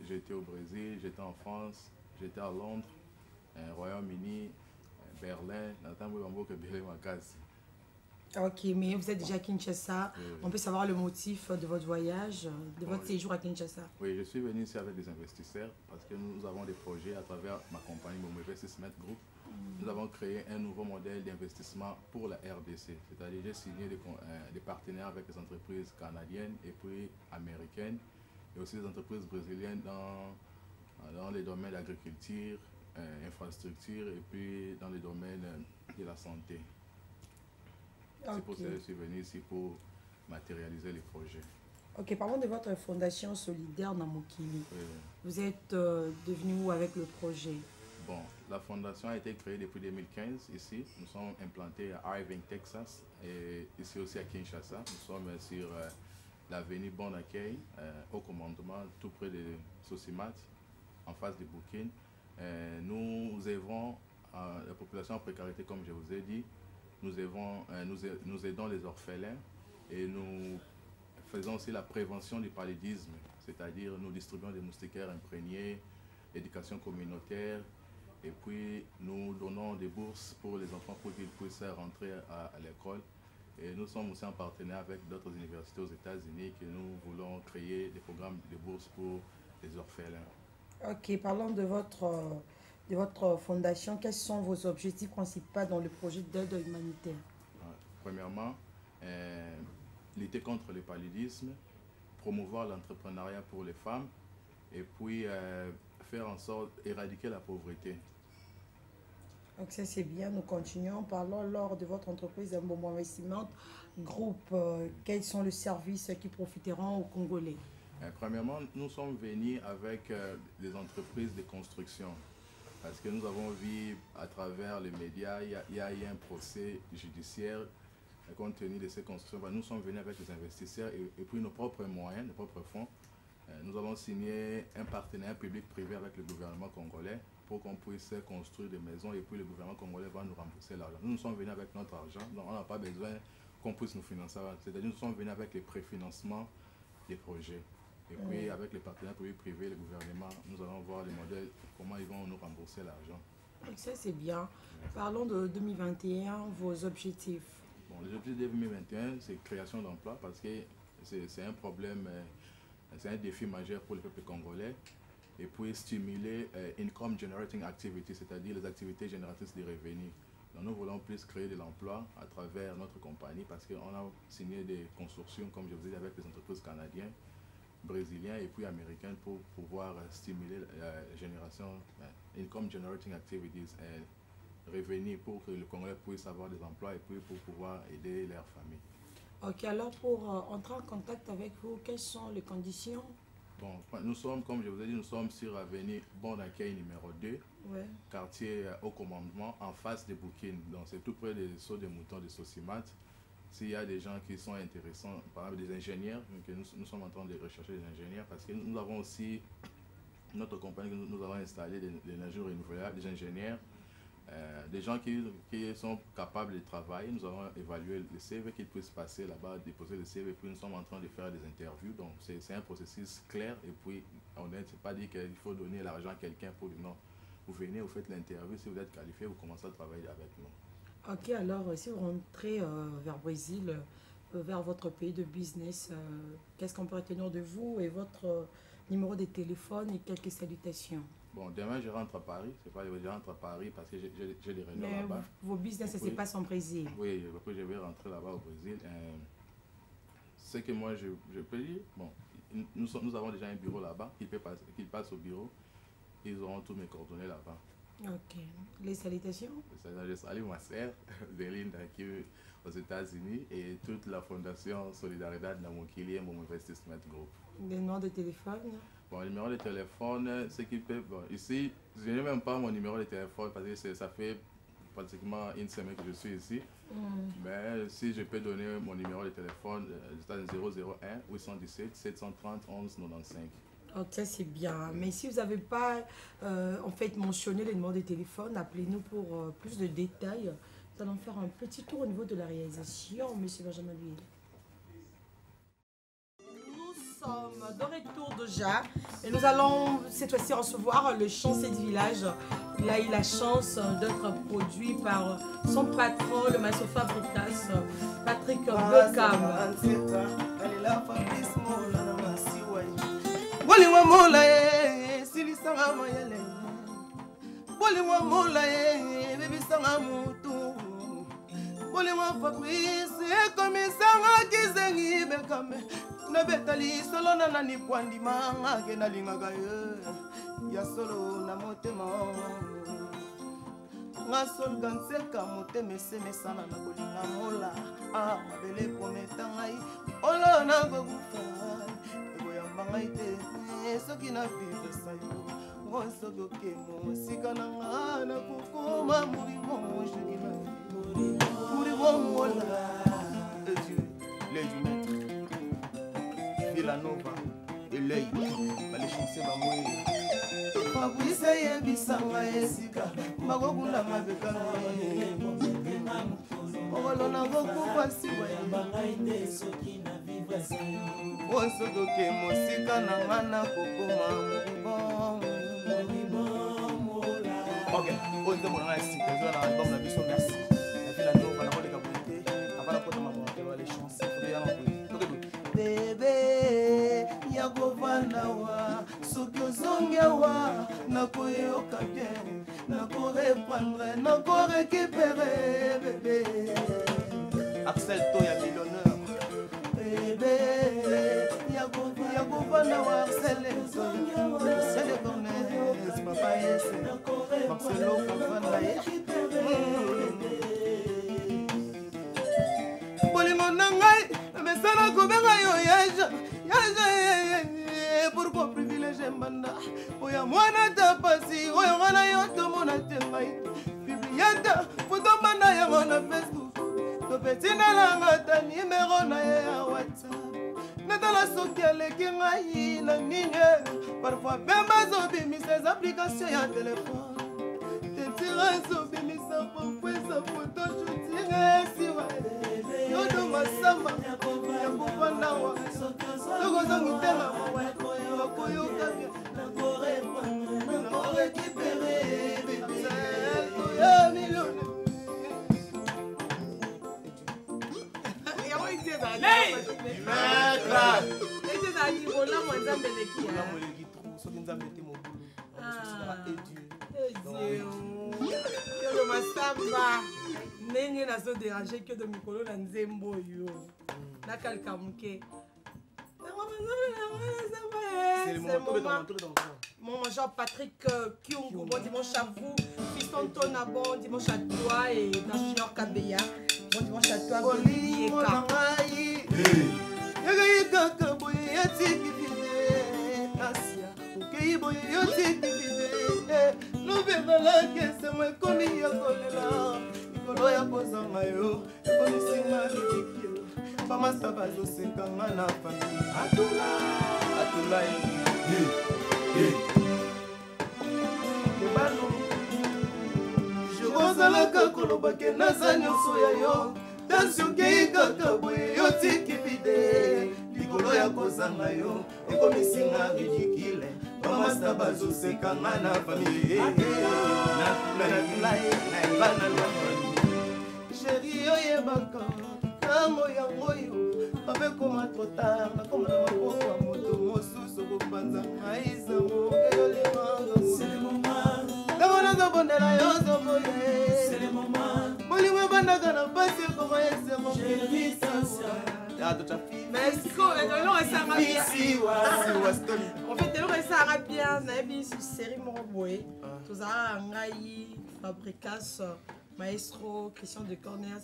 j'étais au Brésil, j'étais en France, j'étais à Londres, Royaume-Uni, Berlin,
Ok, mais vous êtes déjà à Kinshasa. Oui. On peut savoir le motif de votre voyage, de votre séjour à Kinshasa?
Oui, je suis venu ici avec des investisseurs parce que nous avons des projets à travers ma compagnie Bombo Investment Group. Nous avons créé un nouveau modèle d'investissement pour la RDC. C'est-à-dire j'ai signé des partenaires avec des entreprises canadiennes et puis américaines et aussi des entreprises brésiliennes dans les domaines d'agriculture, infrastructure et puis dans les domaines de la santé. Okay. C'est pour ça que je suis venu ici pour matérialiser les projets.
Ok, parlons de votre fondation solidaire Namokili. Oui. Vous êtes devenu où avec le projet?
Bon, la fondation a été créée depuis 2015 ici. Nous sommes implantés à Irving, Texas et ici aussi à Kinshasa. Nous sommes sur l'avenue Bon Accueil, au commandement, tout près de Sosimat, en face de Boukine. Nous œuvrons la population en précarité, comme je vous ai dit. Nous aidons les orphelins et nous faisons aussi la prévention du paludisme, c'est-à-dire nous distribuons des moustiquaires imprégnés, l'éducation communautaire et puis nous donnons des bourses pour les enfants pour qu'ils puissent rentrer à l'école. Et nous sommes aussi en partenariat avec d'autres universités aux États-Unis que nous voulons créer des programmes de bourses pour les orphelins.
Ok, parlons de votre fondation. Quels sont vos objectifs principaux dans le projet d'aide humanitaire?
Premièrement, lutter contre le paludisme, promouvoir l'entrepreneuriat pour les femmes et puis faire en sorte d'éradiquer la pauvreté.
Donc ça c'est bien, nous continuons. Parlons lors de votre entreprise Mbombo Investissement Group. Quels sont les services qui profiteront aux Congolais?
Premièrement, nous sommes venus avec des entreprises de construction. Parce que nous avons vu à travers les médias, il y a eu un procès judiciaire compte tenu de ces constructions. Nous sommes venus avec les investisseurs et puis nos propres moyens, nos propres fonds. Nous avons signé un partenariat public-privé avec le gouvernement congolais pour qu'on puisse construire des maisons et puis le gouvernement congolais va nous rembourser l'argent. Nous sommes venus avec notre argent, donc on n'a pas besoin qu'on puisse nous financer. C'est-à-dire nous sommes venus avec les préfinancements des projets. Et puis avec les partenaires publics-privés, le gouvernement, nous allons voir les modèles, comment ils vont nous rembourser l'argent.
Ça c'est bien. Parlons de 2021, vos objectifs.
Bon, les objectifs de 2021, c'est création d'emplois parce que c'est un problème, c'est un défi majeur pour le peuple congolais. Et puis stimuler income generating activities, c'est-à-dire les activités génératrices de revenus. Donc nous voulons plus créer de l'emploi à travers notre compagnie parce qu'on a signé des consortiums, comme je vous ai dit, avec les entreprises canadiennes, brésiliens et puis américains pour pouvoir stimuler la génération, income generating activities, revenus pour que le Congolais puisse avoir des emplois et puis pour pouvoir aider leurs familles. Ok, alors pour entrer en contact avec vous, quelles sont les conditions? Bon, nous sommes, comme je vous ai dit, nous sommes sur l'avenue Bon Accueil numéro 2, quartier au commandement, en face de Boukine. Donc c'est tout près des sauts de moutons de Sosimat. S'il y a des gens qui sont intéressants, par exemple des ingénieurs, que nous sommes en train de rechercher des ingénieurs, parce que nous avons aussi notre compagnie, nous avons installé des énergies renouvelables, des ingénieurs, des gens qui sont capables de travailler. Nous avons évalué le CV, qu'ils puissent passer là-bas, déposer le CV, et puis nous sommes en train de faire des interviews. Donc c'est un processus clair et puis honnête. C'est pas dit qu'il faut donner l'argent à quelqu'un pour dire non. Vous venez, vous faites l'interview, si vous êtes qualifié, vous commencez à travailler avec nous. Ok, alors si vous rentrez vers Brésil, vers votre pays de business, qu'est-ce qu'on peut retenir de vous et votre numéro de téléphone et quelques salutations? Bon, demain je rentre à Paris, c'est pas je rentre à Paris parce que j'ai des réunions là-bas. Vos business, ça se passe en Brésil? Oui, après je vais rentrer là-bas au Brésil. Ce que moi je peux dire, bon, nous avons déjà un bureau là-bas, qu'ils passent au bureau, ils auront tous mes coordonnées là-bas. Ok. Les salutations? Je salue ma sœur, Deline, qui est aux États-Unis, et toute la fondation Solidaridad Namokili et mon Investissement Group. Le nom de téléphone? Bon, le numéro de téléphone, ce qui peut... Bon, ici, je n'ai même pas mon numéro de téléphone parce que ça fait pratiquement une semaine que je suis ici. Mais si je peux donner mon numéro de téléphone, c'est 001 817 730 11 95. Ok, ça c'est bien. Mais si vous n'avez pas en fait mentionné le numéro de téléphone, appelez-nous pour plus de détails. Nous allons faire un petit tour au niveau de la réalisation, monsieur Benjamin Louis. Nous sommes de retour déjà et nous allons cette fois-ci recevoir le chancelier du village. Il a eu la chance d'être produit par son patron, le maestro Fabritas, Patrick Bekam.
Bolingo mola ye silisanga mayele Bolingo mola ye bebisanga mutu Bolingo Fabrice ekomisanga kizengi bekame Nabetali solo na nani kwandima ngake nalingaka ye Ya solo na motema Ngasol ganseka motema esemesana na bolinga mola mabele prometa ngai olo na gokufa Bangaite, soki na vivre sayo, soki okemo, sika na nga na kukuma muribo jeli muribo mola. L'œil du maître, Villanova, et l'œil, les chanceux bamoué. Fabrice yebisanga esika, magokunda mabeka Olona gokufa siwa bangaite, soki na vivre sayo. Osodoke mosika na ngana kokoma Ok, on te montre ici, je vais l'album la biso merci. La ville à nous va la bonne avant la porte maman, les chansons, bébé, yagovana wa, soki ozongia wa, nakoyoka bien, nakoreprendre, nakorécupérer bébé. Axel Toya millionnaire. Bébé, yagovana wa, Axel bolingo na ngai namesana kobenga yo yaja pourquoi privilège mbanda oya mwana ta pasi oyo ngana yo tomona te ngai bibliata foto mbanda yango na Facebook topetinelanga ta nimero na ye ya WhatsApp natala soki aleki ngai na nini parfois mpe bazobimisa eza application ya telefone tetira ezobimisa pokwesa foto shooting esiwa yodo masamba ya kopandawa sokozongi tenga bakoyoka nakorekipere ya milione
masamba ndenge nazoderange ke de mikolo na nzembo oyo nakalika moke mon Jean-Patrick Kyungu, bon dimanche à vous, Fiston Tona, bon dimanche à toi et dans Junior Kabeya, bon dimanche à toi, Goli et
ozalaka kolobake naza nyonso ya yo tansiokei kaka boye yo tiki bide likolo ya kozanga yo ekomisinga ridikile bamasta bazosekanga na famille naebana lwamani sheri oyebaka ntango yango yo abekoma trotard nakoma na maboko ya moto mosusu kopanza ngaizango eyolemanga ntango nazobondela yo zoboye bolingo ebandaka na pasi ekoma
eloko esanga bien nayebi série moko boye tozalaka ngai Fabricas maestro Christian de Corneas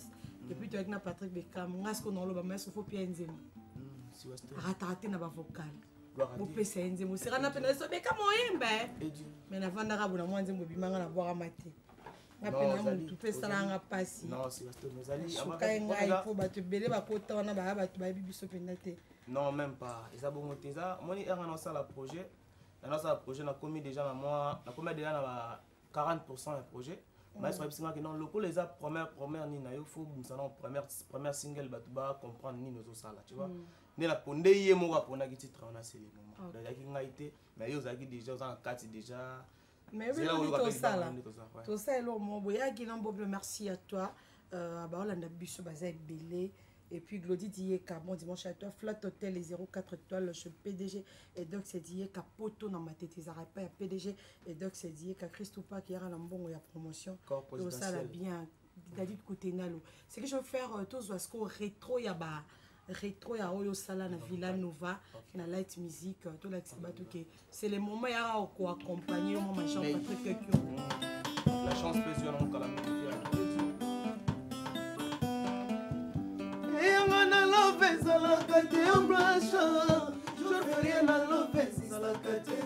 epuis toyaki na Patrick Beckham ngai siko naoloba maestro fo pia nzembo arataka te na bavocal bopesa ye nzembo osirana mpe na eso beka moyembe me navandaka bona mwa nzembo ebimanga na bwaka mate nga mpe na motu mpe esalanga mpasi suka ye ngai mpo bato ebele bakota wana baya bato bayebi biso mpenza te
non même pas eza bongo te eza moni anga naosala projet nakomi déjà na moi nakomi déjà na ba 40% ya projet maestro ayebisingaki non lokola eza première nini na yo fo bimisa première single bato bacomprendre nini ozosala tu vois nde naponde ye moko apondaki titre wana c'est le moment ezalaki ngai te mais yo ozalaki déjà oza na kati déjà
mais oui tosala eloko moko boyaki na mboble merci à toi baolanda biso baza ebele. Et puis Glody Dieka, bon dimanche à toi, Flat Hotel et 04 étoiles, je PDG, et donc c'est Dieka, Poto dans ma tête, ils n'arrêtent pas, PDG, et donc c'est Dieka, Christophe qui a un bon, il y a promotion, tout ça là bien, David Koutenalo. C'est que je veux faire tout ce rétro, il y a rétro, il y a Oyo Sala, na Villa Nova, na light music, tout là, c'est le moment, il y a quoi accompagner, moi, Jean-Patrick Kyungu.
La chance peut jouer dans mon calamité. Na love ezalaka te en blanche jour ferie na love ezalaka te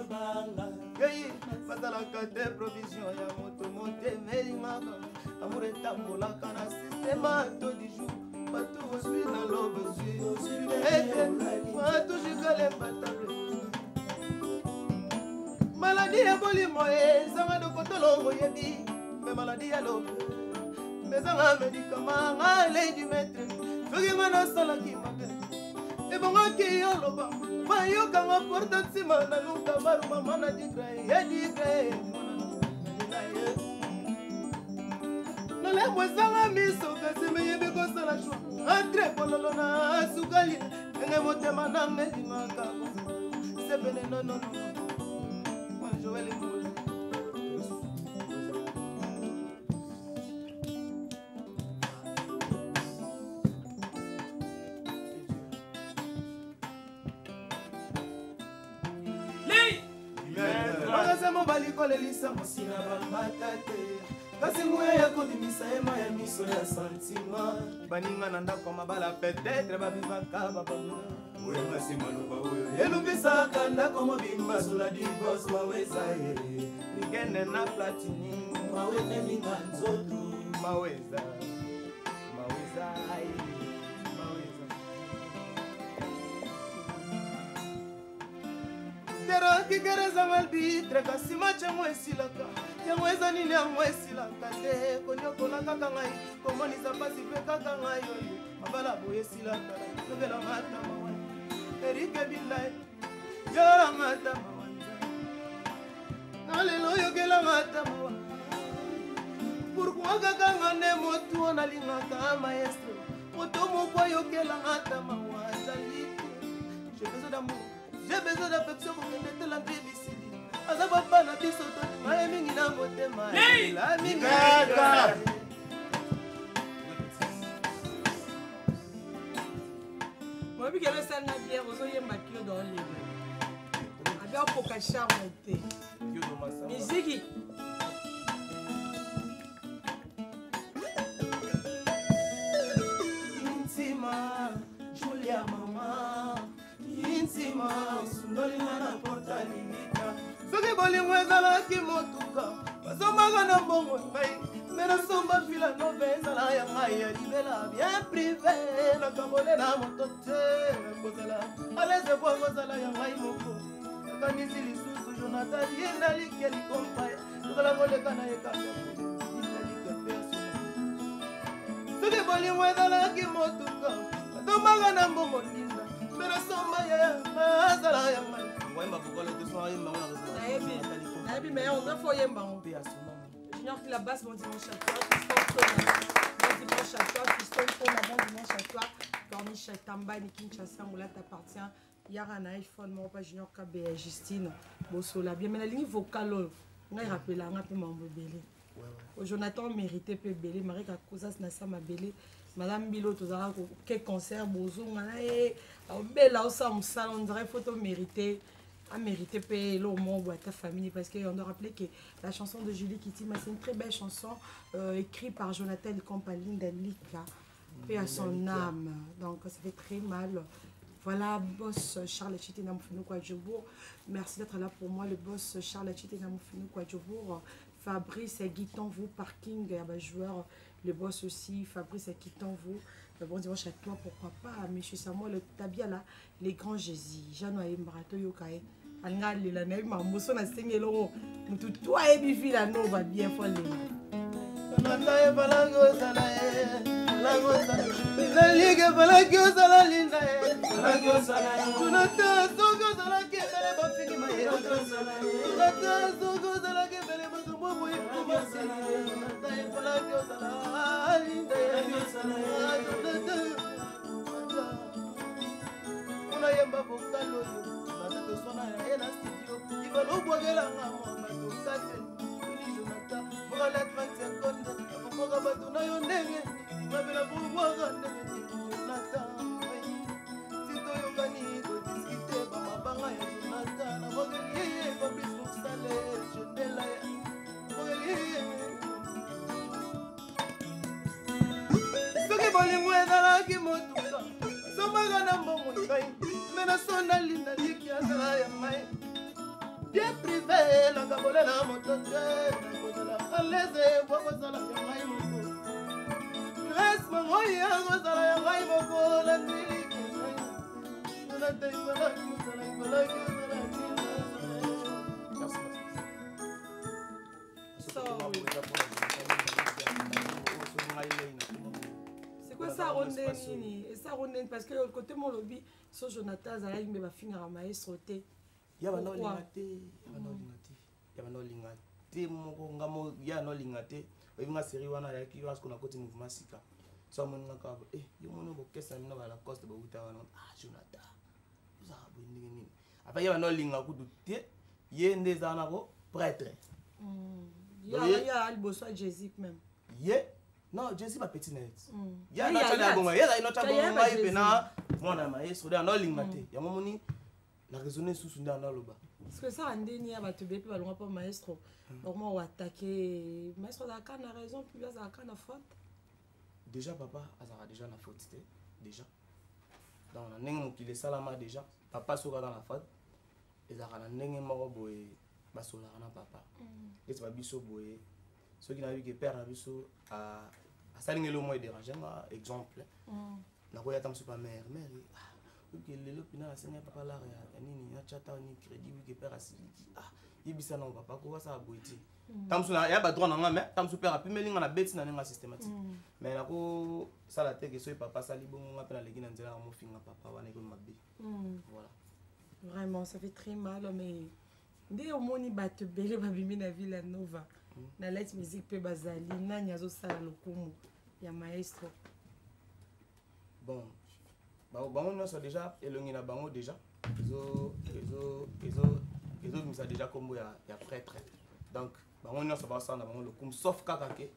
banga kei bazalaka te provision ya moto motemelingaka amour etambolaka na sistema to du jour bato ozwi na love ozwi ete bato jikale batable maladi ya bolimo ezanga dokotolongo yebi mpe maladi ya love mbezanga medikama ngalei du maître soki nga nasalaki mabe ebongaki yoloba bayokanga porte nsima naluka barumama na digre ye digre nalembo ezanga miso kasi meyebi kosala shwa entre pololo na sukali ndenge motema nanga elingaka sepene nonono joeli moli bakolelisa mosina bambata te kasi moya ya kobimisa ema ya miso ya santima baninga na ndako mabala petetre babivaka bababuna oyo masima loba oyo elubisaka ndako mobimba sola divorce maweza ye ligende na platini mawene minga nzoto maweza tero kigereza malbitre kasi macha mwesilaka yango eza nini yango esilaka te konyokola kaka ngai komonisa pasi mpe kaka ngai oyo mabala boye esilaka yobela mata mawa erike bilai yola mata mawa na lelo oyokela mata mawa pourkui kaka nga nde motu o nalingaka maestro moto moko ayokela mata mawa azali te j'ai besoin d'amour. J'ai besoin d'affection pour me mettre la bébisili. Aza papa na biso to, maye mingi na motema. La mingi.
Moi bi kele sana bien ozo yemba kio dans les mains. Abia poka charme te. Musique.
Intima, Julia mama. Intima, sundolinga na porta limita. Soki bolingo ezalaki motuka, basombaka na mbongo ngai. Mena somba fila nove ezala ya ngai ya libela bien privé. Nakambole na moto te, nakozala. Aleze po kozala ya ngai moko. Nakanisi lisusu Jonathan yenda likeli kompaye. Tokala koleka na yekaka. Soki bolingo ezalaki motuka, basombaka na mbongo ngai. Pero somba ya mazala ya mal. Mwemba bukolo to so yemba ngona.
Naebi mais on doit faut yemba on
pe asoma.
Junior qui la basse bon dimanche à toi, bon dimanche à toi, Fiston Tona, bon dimanche à toi. Corniche Tamba ni Kinshasa Moula t'appartient. Yara na iPhone mon pas Junior KB Justine. Bosola bien mais la ligne vocale ngai rappela nga pe mambo belé. Jonathan mérité pe belé, Marie ka causa na sa ma belé. Madame Bilo, tu as quel concert, Bozong, bella au salon, on dirait photo méritée, à mériter payer l'homme ou à ta famille, parce qu'on doit rappeler que la chanson de Julie Kitty, c'est une très belle chanson écrite par Jonathan Compaline d'Alika, paix à son âme, donc ça fait très mal. Voilà, boss Charles Chitina Moufounou Kwadjobour, merci d'être là pour moi, le boss Charles Chitina Moufounou Kwadjobour, Fabrice Guiton, vous, parking, joueur. Le boss aussi, Fabrice quittant vous. Bon dimanche à toi, pourquoi pas. Monsieur Samuel, le tabia là, les grands Jésus. Jean Mbarato Yokae. Angal, la nègre, ma mousson a saigné l'eau. Tout toi et bifi la no va bien folle.
Bien privé, la cabole na moto à l'aise, bokozala ya mai moko. Reste moya gozala ya mai moko la nuit. Na te bala gozala
c'est quoi ça rondine nini? Et ça rondine parce que côté mon lobby, so Jonathan Zala il me va finir à maestro té.
Ya bana lingate, ya bana lingate moko ngamo ya no lingate. Ovinga série wana ya ki parce qu'on a côté mouvement sika. So mon ngaka yo mono bo kesa mina bala coste bo uta wana. Ah Jonathan. Za bo ndini. Apa ya bana linga ku duté ye ndeza na ko prêtre.
Ya alboso Jésus même.
Ye non, Jésus ma petit net. Ya na tala bonga, ya na tala bonga ipena mona maestro da no lingate. Ya momoni na raisonner sous nda na loba.
Parce que ça, Andeni, il va te bébé, il va pas maestro. Normalement, on va attaquer. Maestro, il a raison, puis il a une faute.
Déjà, papa, il a déjà une faute. Déjà. Dans la nègre qui est salama déjà. Papa sera dans la faute. Et il a une nègre mort boy. Basola na papa. Et tu vas biso boy. Ceux qui n'ont vu que père n'a biso à saluer le moins dérangeant. Exemple. Na koya tam super mère. Mère. Ok, le lopina la seigneur papa là. Nini na chata ni crédit vu que père a siliki. Ibisa na papa ko ça boiti. Tam suna ya ba droit na mais tam super a pu melinga na beti na nga systématique. Mais na ko ça la tête que so papa sali bon on appelle les gina nzela mo finga papa wana ko mabé. Voilà.
Vraiment ça fait très mal mais dès au moni batte belé babimi na Villa Nova. Na light music pe bazali nani azo sala lokumu ya maestro.
Bon. Bango nous sommes déjà élongé na bango déjà. Ils ont mis ça déjà comme il y a prêtre. Donc bango nous sommes ça na bango lokumu sauf kakake.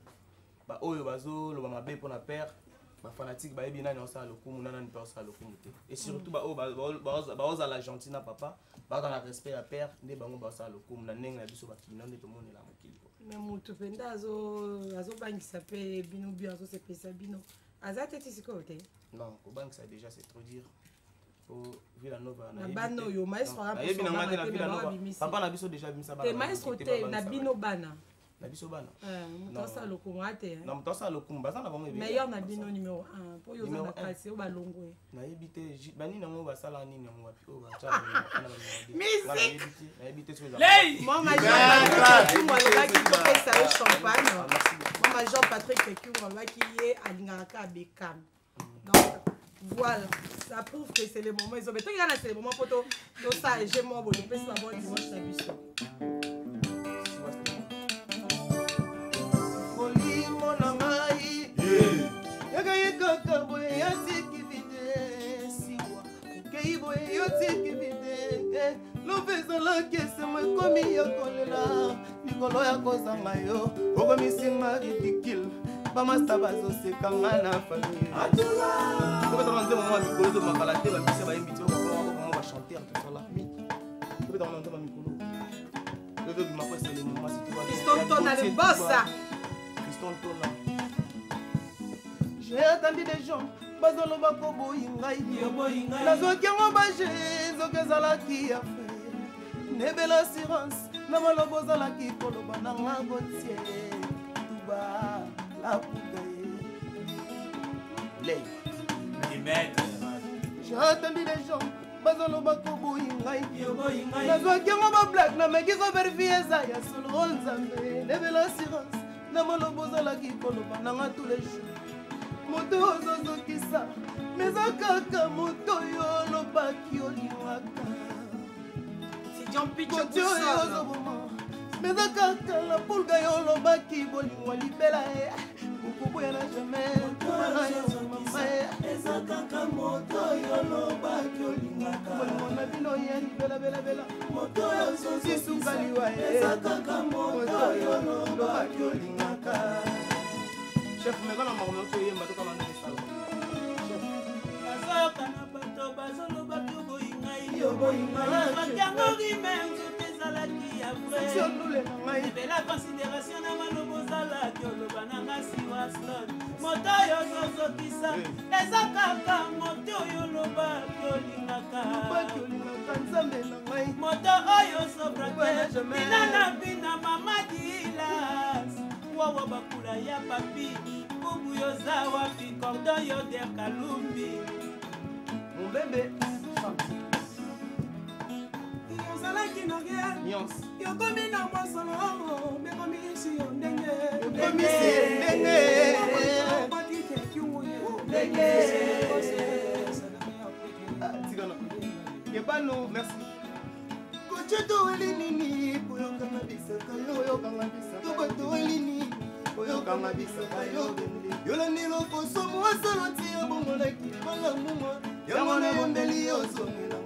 Ba oyo bazo lo ba mabe pour na père. Ba fanatique ba ebi nani osala lokumu nana ni pas osala lokumu te. Et surtout ba o ba la gentille na papa. Ba dans la respect à père ne bango ba osala lokumu na nenga na biso ba kina ne to moni la mokili.
Mais mutu penda azo bangisa pe bino bi azo se pesa bino. Azate tisiko te.
Non, au banque ça déjà c'est trop dire. Pour Villa Nova
na bano yo maestro
na yebi na ngate na Villa Nova. Papa na biso déjà bimisa bana.
Te maestro te na bino bana.
Na biso bana.
Mutosa lokumu te.
Na mutosa lokumu baza na bango yebi.
Meilleur na bino numéro 1 pour yo na kasi o balongo.
Na yebi te bani na ngo basala nini ngo wapi o ba cha.
Musique.
Na yebi te soza.
Moi ma Jean moi le qui peut ça champagne. Moi ma Jean Patrick qui on va qui est alingaka Beckham. Donc voilà, ça prouve que c'est le moment ils ont mais toi regarde c'est le moment photo. Donc ça j'ai moi bon le plus pas bon dimanche na biso.
L'ofesala kese moi komi ya kolela likolo ya kozanga yo okomisinga ridicule bamasta bazosekanga na famille tobetana nzema mwa mikolo ezomakala te babisa bayembi te okoma bachanter tosala tobetana nzema mikolo ezobima po esele mwasi
Fiston Tona le bossa
Fiston Tona. J'ai attendu des gens bazoloba ko boyingai nazwaki yango baje nzoki ezalaki ya fe nebela assurance na maloba ozalaki koloba na nga botie tuba lapuka ye j'ai attendu des gens bazoloba ko boyingai nazwaki yango bablak nameki koverifie eza ya solo nzambe nebela assurance na maloba ozalaki koloba na nga tous les jours moto ozozokisa meza kaka moto yo olobaki olingaka meza kaka la pulga yo olobaki bolingwa libela ye okoboya na jamais eza kaka moto yo olobaki olingaka bolingo na bino ye libelabelabela moto yo ozozisukaliwa ye eza kaka moto yo olobaki olingaka. Chef, mais quand on m'a dit que tu as dit
wawa bakula ya papi bubu yoza wapi cordon yo der kalumbi
mon bébé
yozalaki na guerre yokomi na mosolo mekomisi yo ndenge
Yebano, merci. Kocheto elinini poyokanga bisaka yo yokanga bisaka koto elini poyokanga bisaka yo yolani lokoso mwasolo tia bomonaki banga muma yamona bondeli yo songela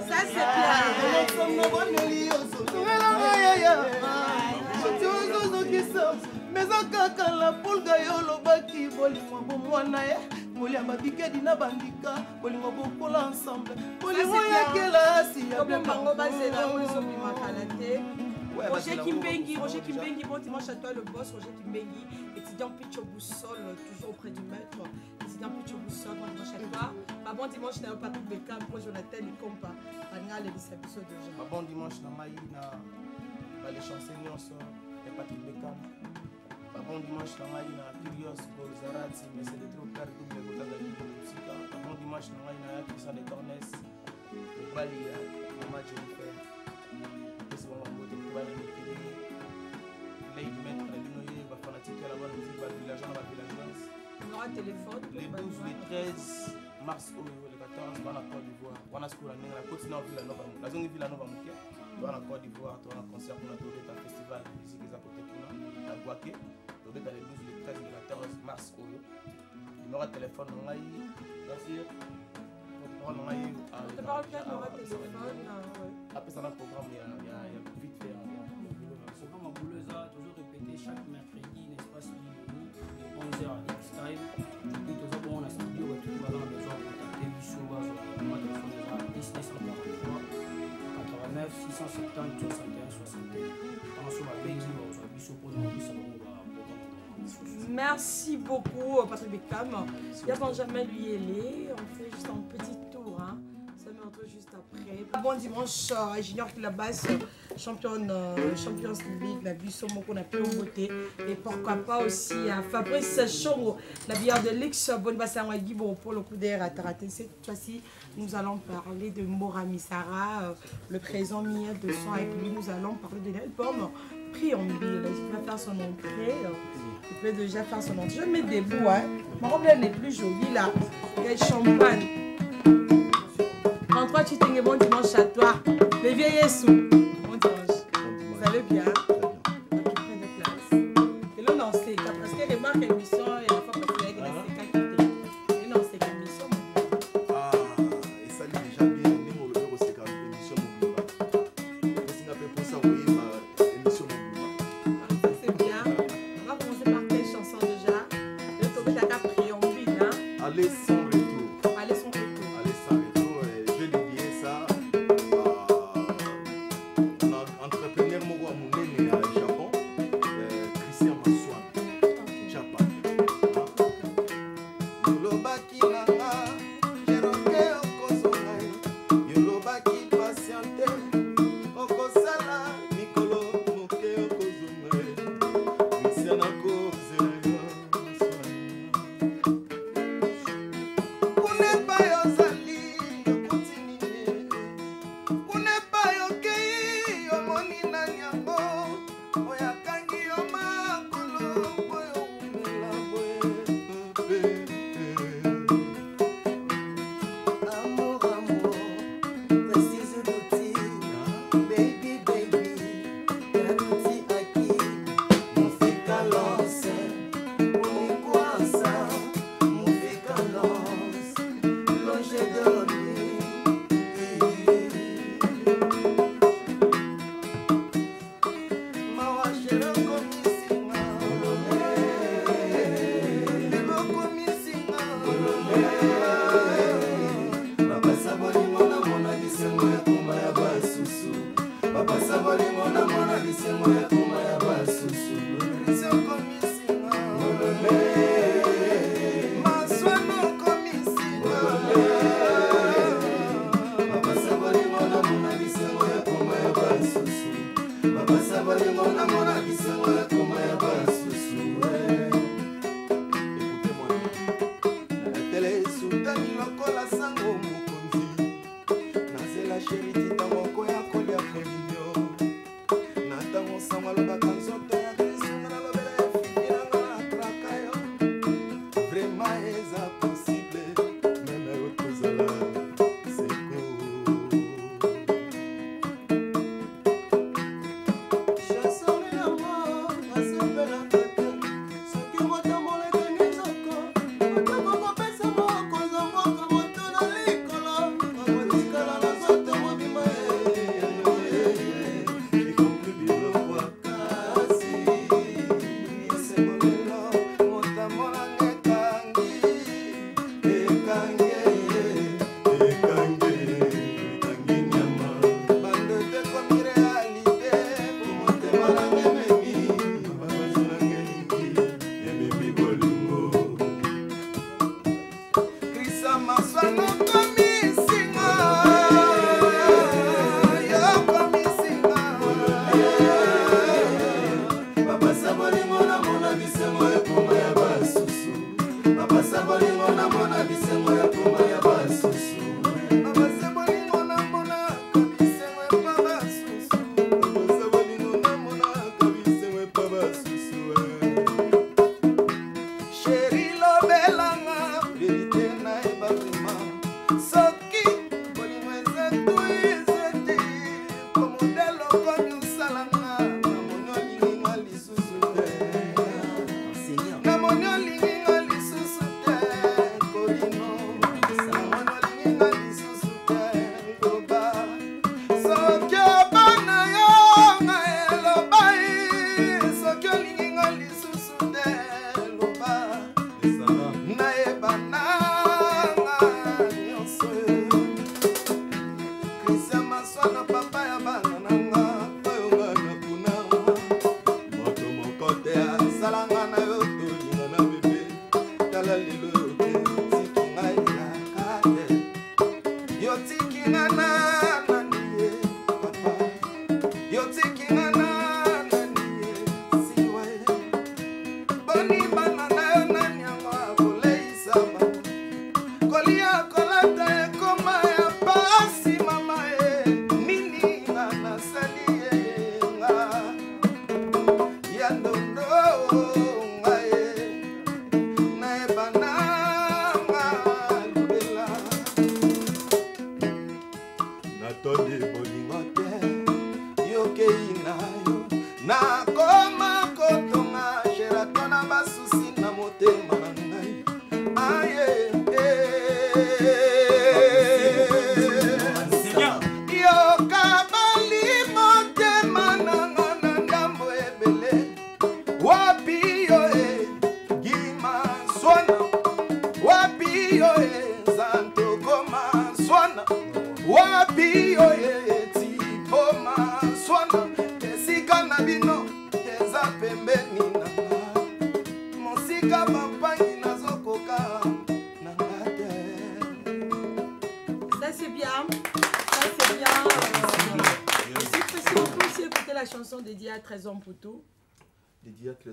ça c'est clair
songela bondeli yo songela ya chozo kisa meza kaka la pulga yo lobaki bolimwa bomwana ye kolia babikedi na bandika bolingo bokola ensemble bolingo ya kelasi ya
bango bazela ozo bimakala te. Roger Kimbengi, bon dimanche à toi le boss, Roger Kimbengi, étudiant Picho Boussol, toujours auprès du maître, étudiant Picho Boussol, bon dimanche à toi. Bon dimanche na Patrick Beckham, pour Jonathan et Compa, Anna les Bisabiso déjà.
Bon dimanche na Maïna, les chansons et Patrick Beckham. Bon dimanche na Maïna, Curious, Zarati, mais c'est de trop père double de la ligne de musique. Bon dimanche na Maïna, Christian de Cornes, Bali, Mama Jennifer.
Les
12, les 13 mars, le 14, dans la Côte d'Ivoire. On a ce qu'on a dit, la continent Villanova, la zone Villanova Mouké, dans la Côte d'Ivoire, on a un concert pour notre festival de musique et à côté de la Guaké. On est dans les 12, les 13 et les 14 mars. Il aura téléphone, on a eu, on a eu, après ça, on a un programme, il y a vite fait.
Le programme à Bouleza, toujours répété chaque mercredi, l'espace Lille, 11h à X-Time. Depuis tout ça, on a studio, tout le monde a besoin de contacter Bissouba, moi, téléphone déjà 10 943 89 670 61 61. On se va Benji, on se va Bissou pour nous,
merci beaucoup, Patrick Beckham. Il y a Benjamin Luyélé, on fait juste un petit tour. Hein. Ça me retrouve juste après. Bon dimanche, Junior qui la base, Champions League, la Bissou qu'on a pu en beauté. Et pourquoi pas aussi Fabrice Chongo, la bière de Lix, bonne basse à Guibo pour le coup d'air à Taraté. Cette fois-ci, nous allons parler de Morami Sarah, le présent miel de son avec lui. Nous allons parler de l'album Préambule. Il va faire son entrée. Il peut déjà faire son entrée. Je mets des bouts, hein. Mon problème n'est plus joli là. Il y a champagne. En toi, tu t'es bon dimanche à toi. Les vieilles sous. Bon dimanche. Vous allez bien? Tu prends de place. Et là, non, c'est parce que les marques émission et la fois parce qu'il y a des séquences. Et non, c'est l'émission.
Ah, et ça lui déjà bien. Nous, le héros, c'est quand même l'émission. Qu'est-ce qu'on appelle pour ça? Oui, l'émission.
Ça, c'est bien. On va commencer par quelle chanson déjà? Le tour de la préambule, hein?
Allez sans retour.
Allez sans retour.
Allez sans retour. Je vais dédier ça à entrepreneur Mogo Amunene à Japon, Christian Maswan, Japan.
Yolobaki nanga, jeroke okozonga, yolobaki patiente, okosala mikolo moke okozonga, Christian akozela yo. Kunepa yozali, yokutinine, kunepa yokei, yomoni nani yango, oyakangi yo makolo, boyo umela boye. Amour, amour, précise l'outil, baby, baby, quel outil acquis, mon fica lance, uniquança, mon fica lance, longe de lui. Mawashero komisinga, lelo komisinga.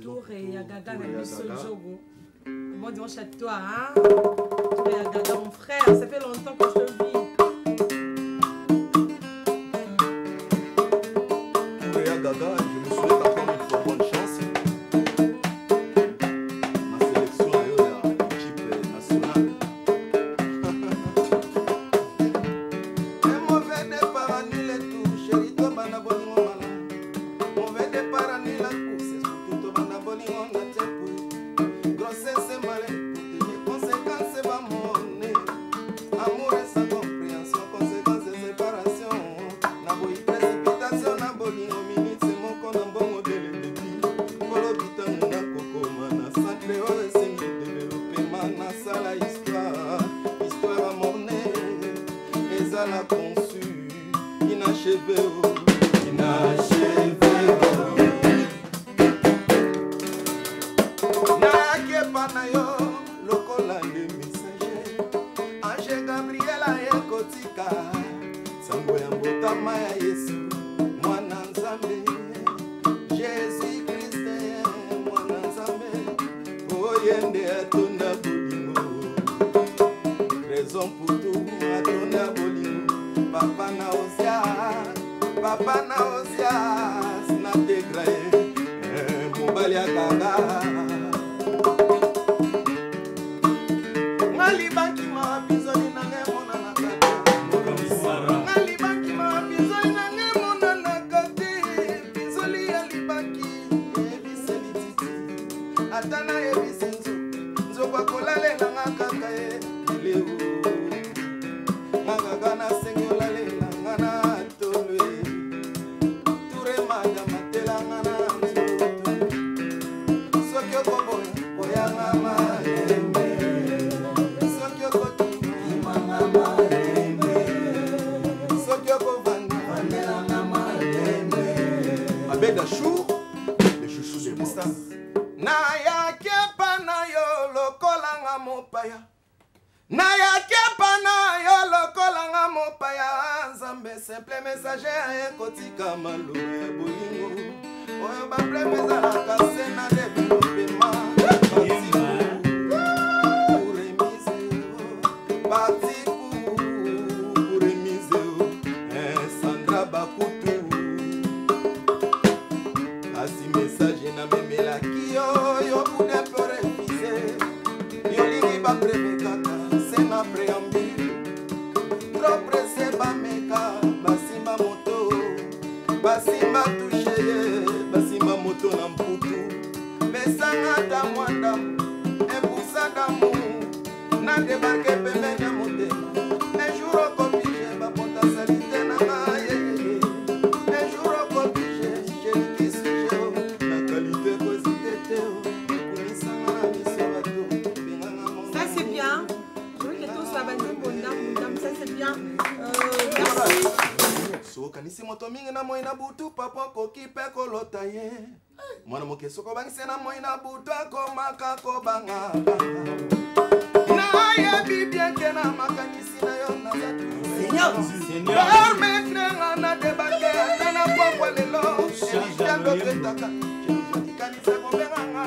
Tour et Agaga na biso Jogo. Bon dimanche à toi, hein? Tour et Agaga, mon frère, ça fait longtemps que je te vis.
Tour et Agaga, je me souhaite encore une fois bonne chance. Ma sélection est l'équipe nationale.
Un mauvais départ annule le tout, chérie, toi, banaboni mon malin. Mauvais départ annule la course. Grossesse malin, les conséquences c'est pas monnaie. Amour et sans compréhension, conséquences de séparation. N'aboli précipitation, n'aboli aux minutes, c'est mon con en bon modèle de vie. Polo bitan na coco mana, sans cléo et c'est développé mana, ça la histoire. Histoire à monnaie, les à la conçu, inachevé, inachevé. Nayo, lokola le messager Ange Gabriela ekotika Sango ya mbotama ya Yesu Mwana Nzambe Jésus Christ Mwana Nzambe Oyende atonda bolingo Raison pour tout atonda bolingo Papa na osia Sinategrae Mobali akanga Nalibanki ma bizoni na ngemona na kati Nalibanki ma bizoni na ngemona na kati Bizoli ya libanki ebiseli titi Atana ebisinzo Nzokwa kolale na ngakaka leo Ngakaka na sengi olale na ngana tolwe Ture maja matela ngana nzoto Sokyo koboya boya ngama nayaki pana yo lokolanga mopaya nzambe simple messager ekotika maloba ya bolingo oyo bableme ezalaka se na développema parti pour remise Sandra Bakutu asi message na memelaki yo bude peu refuse yolingi babreve kaka se na préambule trop pressé bameka basimba moto basimba touche basimba moto na mputu besanga ta mwanda ebusa damu na débarqué pembeni ya motema un jour okobije bapotentialité na ngaye un jour okobije jelikisuje na qualité kozitete okumisanga na miso bato benganga
ça c'est bien je veux que tous la bande bondam ça c'est bien merci
sokanisi moto mingi na moi na butu papa koki pe kolota ye mwana moke soko bangise na moi na butu akomaka kobanga nayebi bien ke na makanisi na yo nazapermetrenga na debake ata na pokwa lelo elijandotetaka ikanisa kobenganga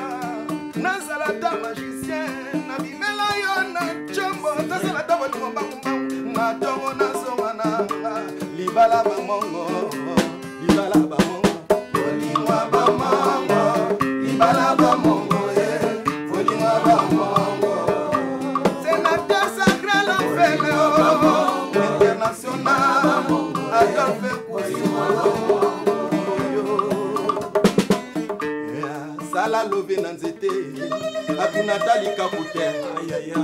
nazala ta magicien na bimela yo na combo tozala ta bolingo mbangumbangu na tongo nazonga nanga libala bamongo libala bamongo bolingwa bamongo libala bamongo bolingwa bamongo sénateur sacré l'enfele international Adolphe Koussimo asala love na nzete atuna talika kute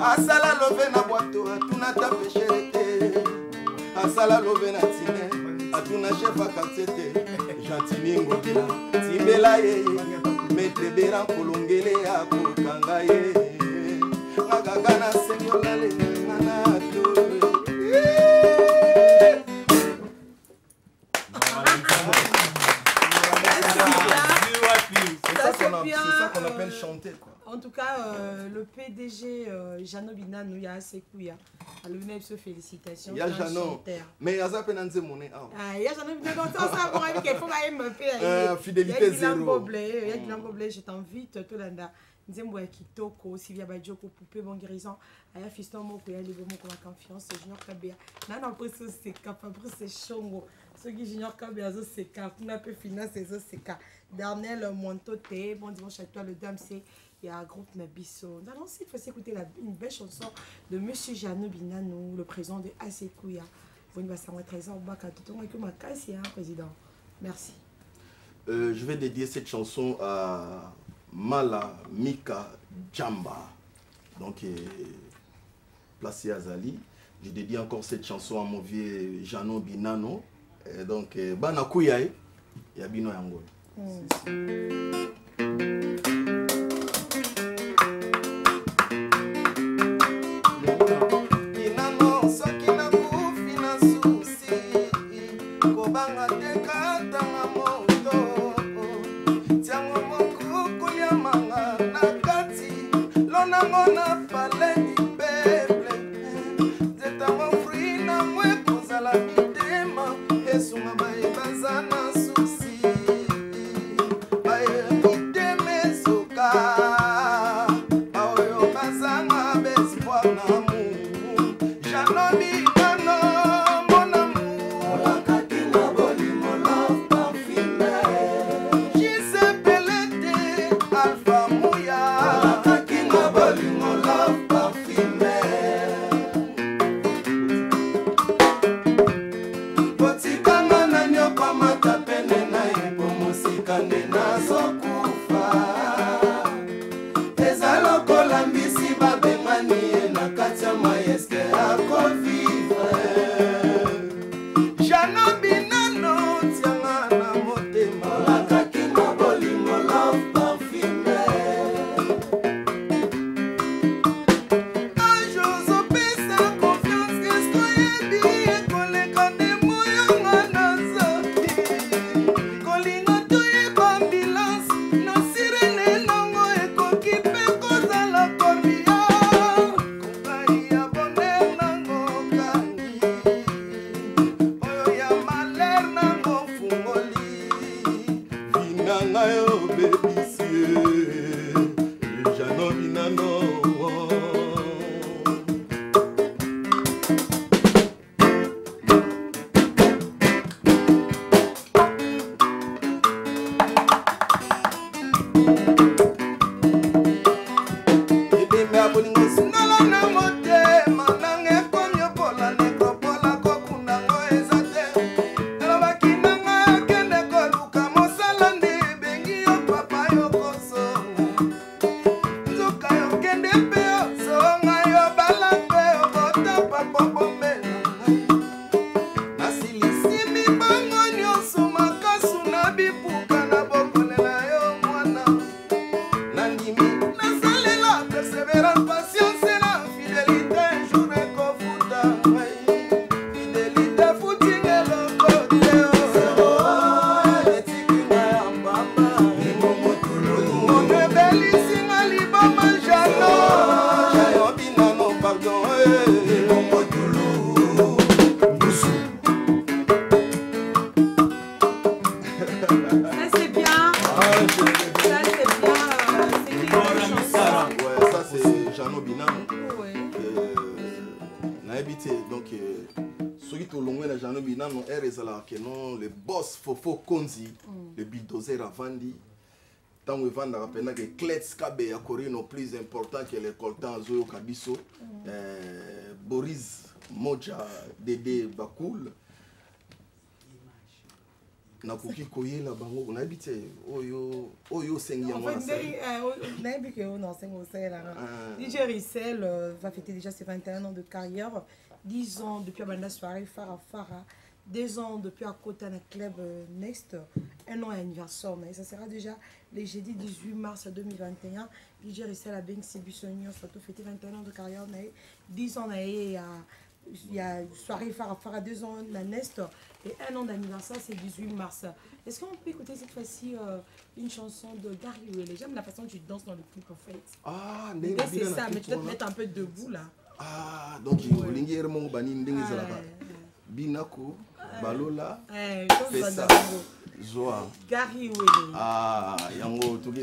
asala love na bwato atuna ta pesherete asala love na tine atuna chef akatete gentili ngobila timbela ye maître beran kolongele akokanga ye ngagaga na sengolale ngana atore
C'est ça qu'on appelle chanter, quoi.
En tout cas, le PDG Jano Binano, il y a assez couilla. Alors, venez se félicitations.
Il y a Jano. Mais il y a ça peine de monnaie.
Ah, il y a Jano Binano. Ça, ça, bon, il faut quand même payer.
Fidélité zéro.
Il y a Guilan Boblé, je t'invite, tout l'anda. Nzembo ya kitoko, Sylvia Badjoko, poupée, bon guérison. Aya fiston moko ya libo moko la confiance, Junior Kabea. Nana presso seka, Fabrice c'est chongo. Ce qui Junior Kabea zo seka, kuna pe finance zo seka. Darnel Montote, bon dimanche à toi le dame c'est il y a un groupe Nabiso. Dans l'ancien, il faut s'écouter une belle chanson de Monsieur Jano Binano, le président de Asekouya. Vous ne va savoir 13 ans, Baka tout avec ma casse, président. Merci.
Je vais dédier cette chanson à Mala Mika Djamba, donc placé à Zali. Je dédie encore cette chanson à mon vieux Jano Binano. Et donc, Bana Kouyae, Yabino Yangoy. Binano, soki na kufi na susi, kobanga tekata na moto. Tiango mokuku liamanga na kati, lonango na pale di peple. Zetango frui na mwe kozala mitema, esunga bae bazana susi. Bae miteme soka, baoyo bazanga bespoir na mu. Janobi kano mon amour, wakati na boli mon love parfumé. Gisepelete Alpha Mouya, wakati na boli mon love parfumé. Botikanga na nyoko matapene na ebo musika nde nazokufa. Eza lokola mbisi babengani ye na kati ya Le boss Fofo Konzi, le bulldozer a vendu. Tant que vendre à peine que Klets Kabe a couru non plus important que les coltans Zoyo Kabiso, Boris Moja Dede Bakoul. Na kuki koye la bango on habite oyo sengi
en fait n'habite que on enseigne au sel DJ Rissel va fêter déjà ses 21 ans de carrière, 10 ans depuis la soirée Farah 2 ans depuis à côté dans le club Next, 1 an anniversaire, mais ça sera déjà le jeudi 18 mars 2021. DJ Rissel a bien Sibusonio, ça a fêté 21 ans de carrière, 10 ans il y a soirée Farah 2 ans dans Next et 1 an d'anniversaire c'est 18 mars. Est-ce qu'on peut écouter cette fois-ci une chanson de Gary Wele? J'aime la façon dont tu danses dans le clip en fait.
Ah,
c'est ça, mais tu dois te mettre un peu debout là.
Ah, donc il y a un bani Binako, Balola, Fessa, Joa,
Gary Wele.
Ah, Yango, tout bien.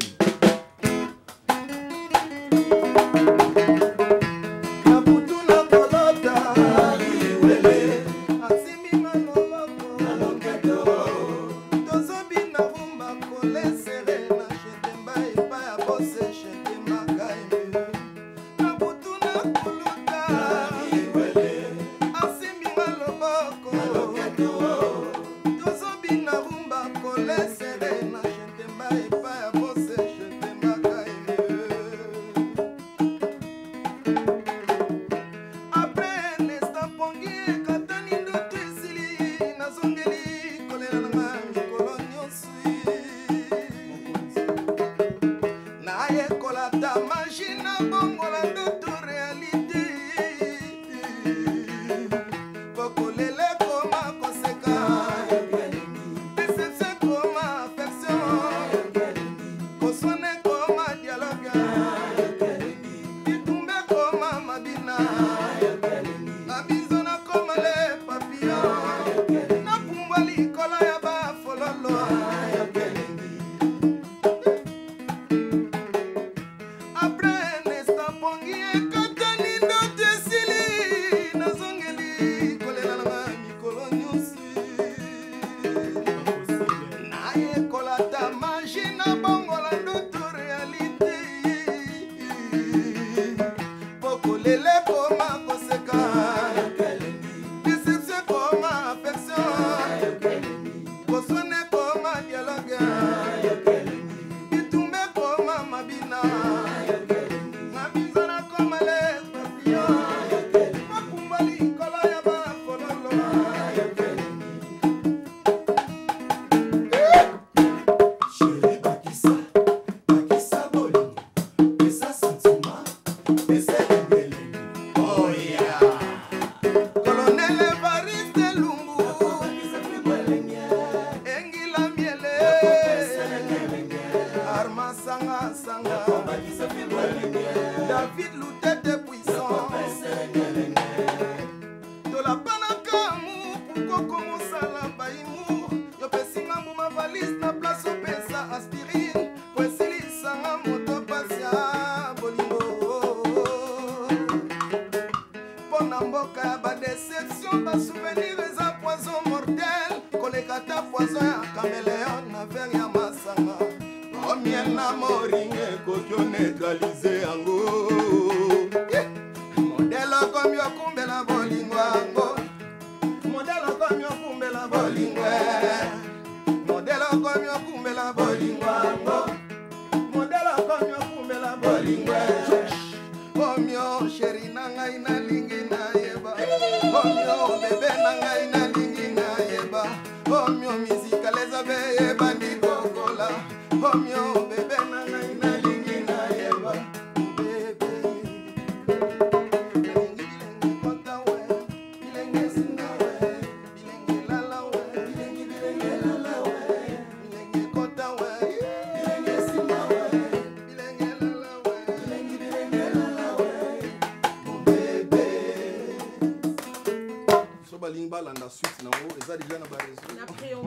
balinga landa suite na o eza déjà na ba réseau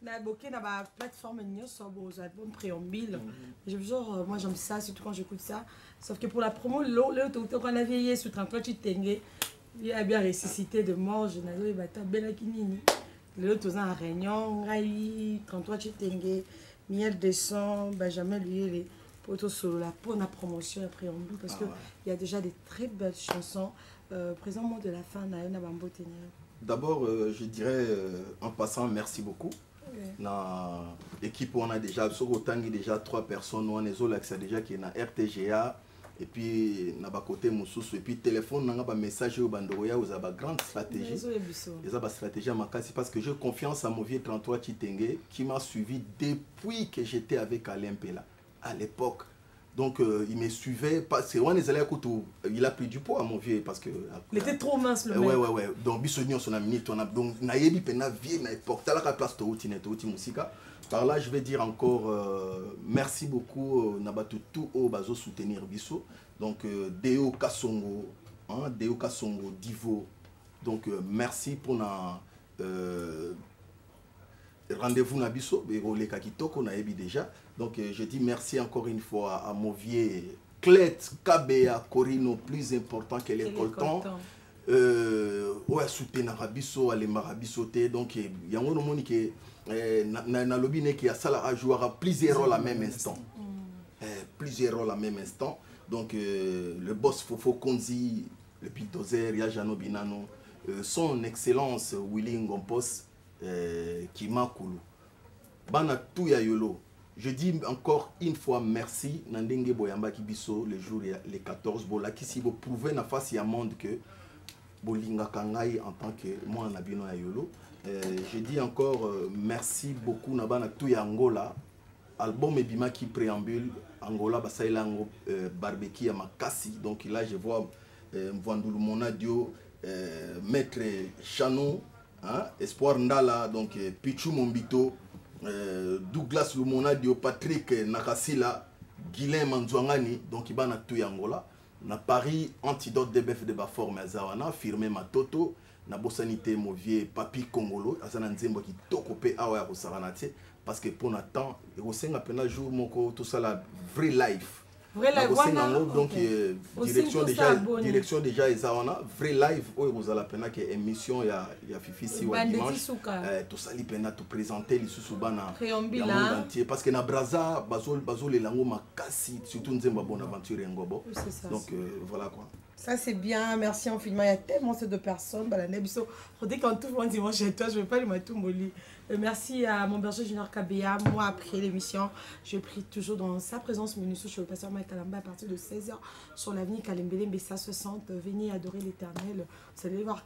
na boké na ba plateforme nyonso bo za bon préambule. Genre moi j'aime ça surtout quand j'écoute ça. Sauf que pour la promo le tout qu'on a veillé sur 33 Chitenge, il a bien ressuscité de mort, je n'ai pas ta belle kinini. Le tout en réunion, ngai 33 Chitenge, miel de son, Benjamin lui les potos solo là pour la promotion et préambule parce que il y a déjà des très belles chansons. Présentement de la fin na bambo tenir.
D'abord je dirais en passant merci beaucoup. Na équipe on a déjà déjà 3 personnes on est là déjà qui est na RTGA et puis na ba côté Moussousou et puis téléphone na ba message au bandoroya aux ba grande stratégie les ba stratégie à makasi parce que j'ai confiance à mon vieux 33 Chitenge qui m'a suivi depuis que j'étais avec Alain Pela à l'époque. Donc il me suivait parce que il a pris du poids mon vieux parce que
il était trop mince le mec.
Ouais donc bisogno son ami donc nayebi pena vie na époque tala ka place to uti musika. Par là je vais dire encore merci beaucoup nabatu tout au bazo soutenir biso donc Deo Kasongo Deo Kasongo Divo donc merci pour na rendez-vous na biso le kakitoko na yebi déjà. Donc je dis merci encore une fois à Movier, Clet, Kabea, Corino, plus important que les coltons. Ouais, soutenir Rabiso, aller marabisoter. Donc il y a un moment qui na lobby qui a ça à jouer à plusieurs rôles à même instant. Plusieurs rôles à même instant. Donc le boss Fofo Konzi, le bulldozer, Yajano Binano, son excellence Willy Ngompos, Kima Kulu. Bana tout ya yolo. Je dis encore une fois merci Nandenge Boyamba Kibiso le jour les 14 bola qui si vous prouvez na face ya monde que bolinga kangai en tant que moi en abino ya yolo. Je dis encore merci beaucoup na bana tout ya Angola album ebima qui préambule Angola basaila ngo barbecue ya makasi donc là je vois Mvandulu Monadio maître Chano Espoir Ndala donc Pichu Mombito Douglas Lumonadio, Patrick Nakasila, Guilain Manzouangani, donc il y a tout Angola. Na Paris, antidote de bœuf de Baforme Azawana, firmé Matoto, na Bossanité Movier, Papi Congolo, Azana Nzembo qui tokopé Awa Rosaranate, parce que pour Nathan, il y a un jour, tout ça la vraie life.
Vrai live,
donc direction déjà Ezawana, vrai live, vous allez peine que émission ya Fifi si wa dimanche. Tout ça li peine tout présenter les sous-bana monde entier parce que na Braza bazol les lango makasi surtout Nzemba Bonaventure et Ngobo. Donc voilà quoi.
Ça c'est bien, merci infiniment. Il y a tellement ces deux personnes. Dès qu'on tout le monde dimanche chez toi, je ne vais pas les mettre tout molli. Merci à mon berger Junior Kabea. Moi, après l'émission, je prie toujours dans sa présence minutieuse chez le pasteur Mike Kalamba à partir de 16h sur l'avenue Kalembele Mbessa 60. Venez adorer l'Éternel. Vous allez voir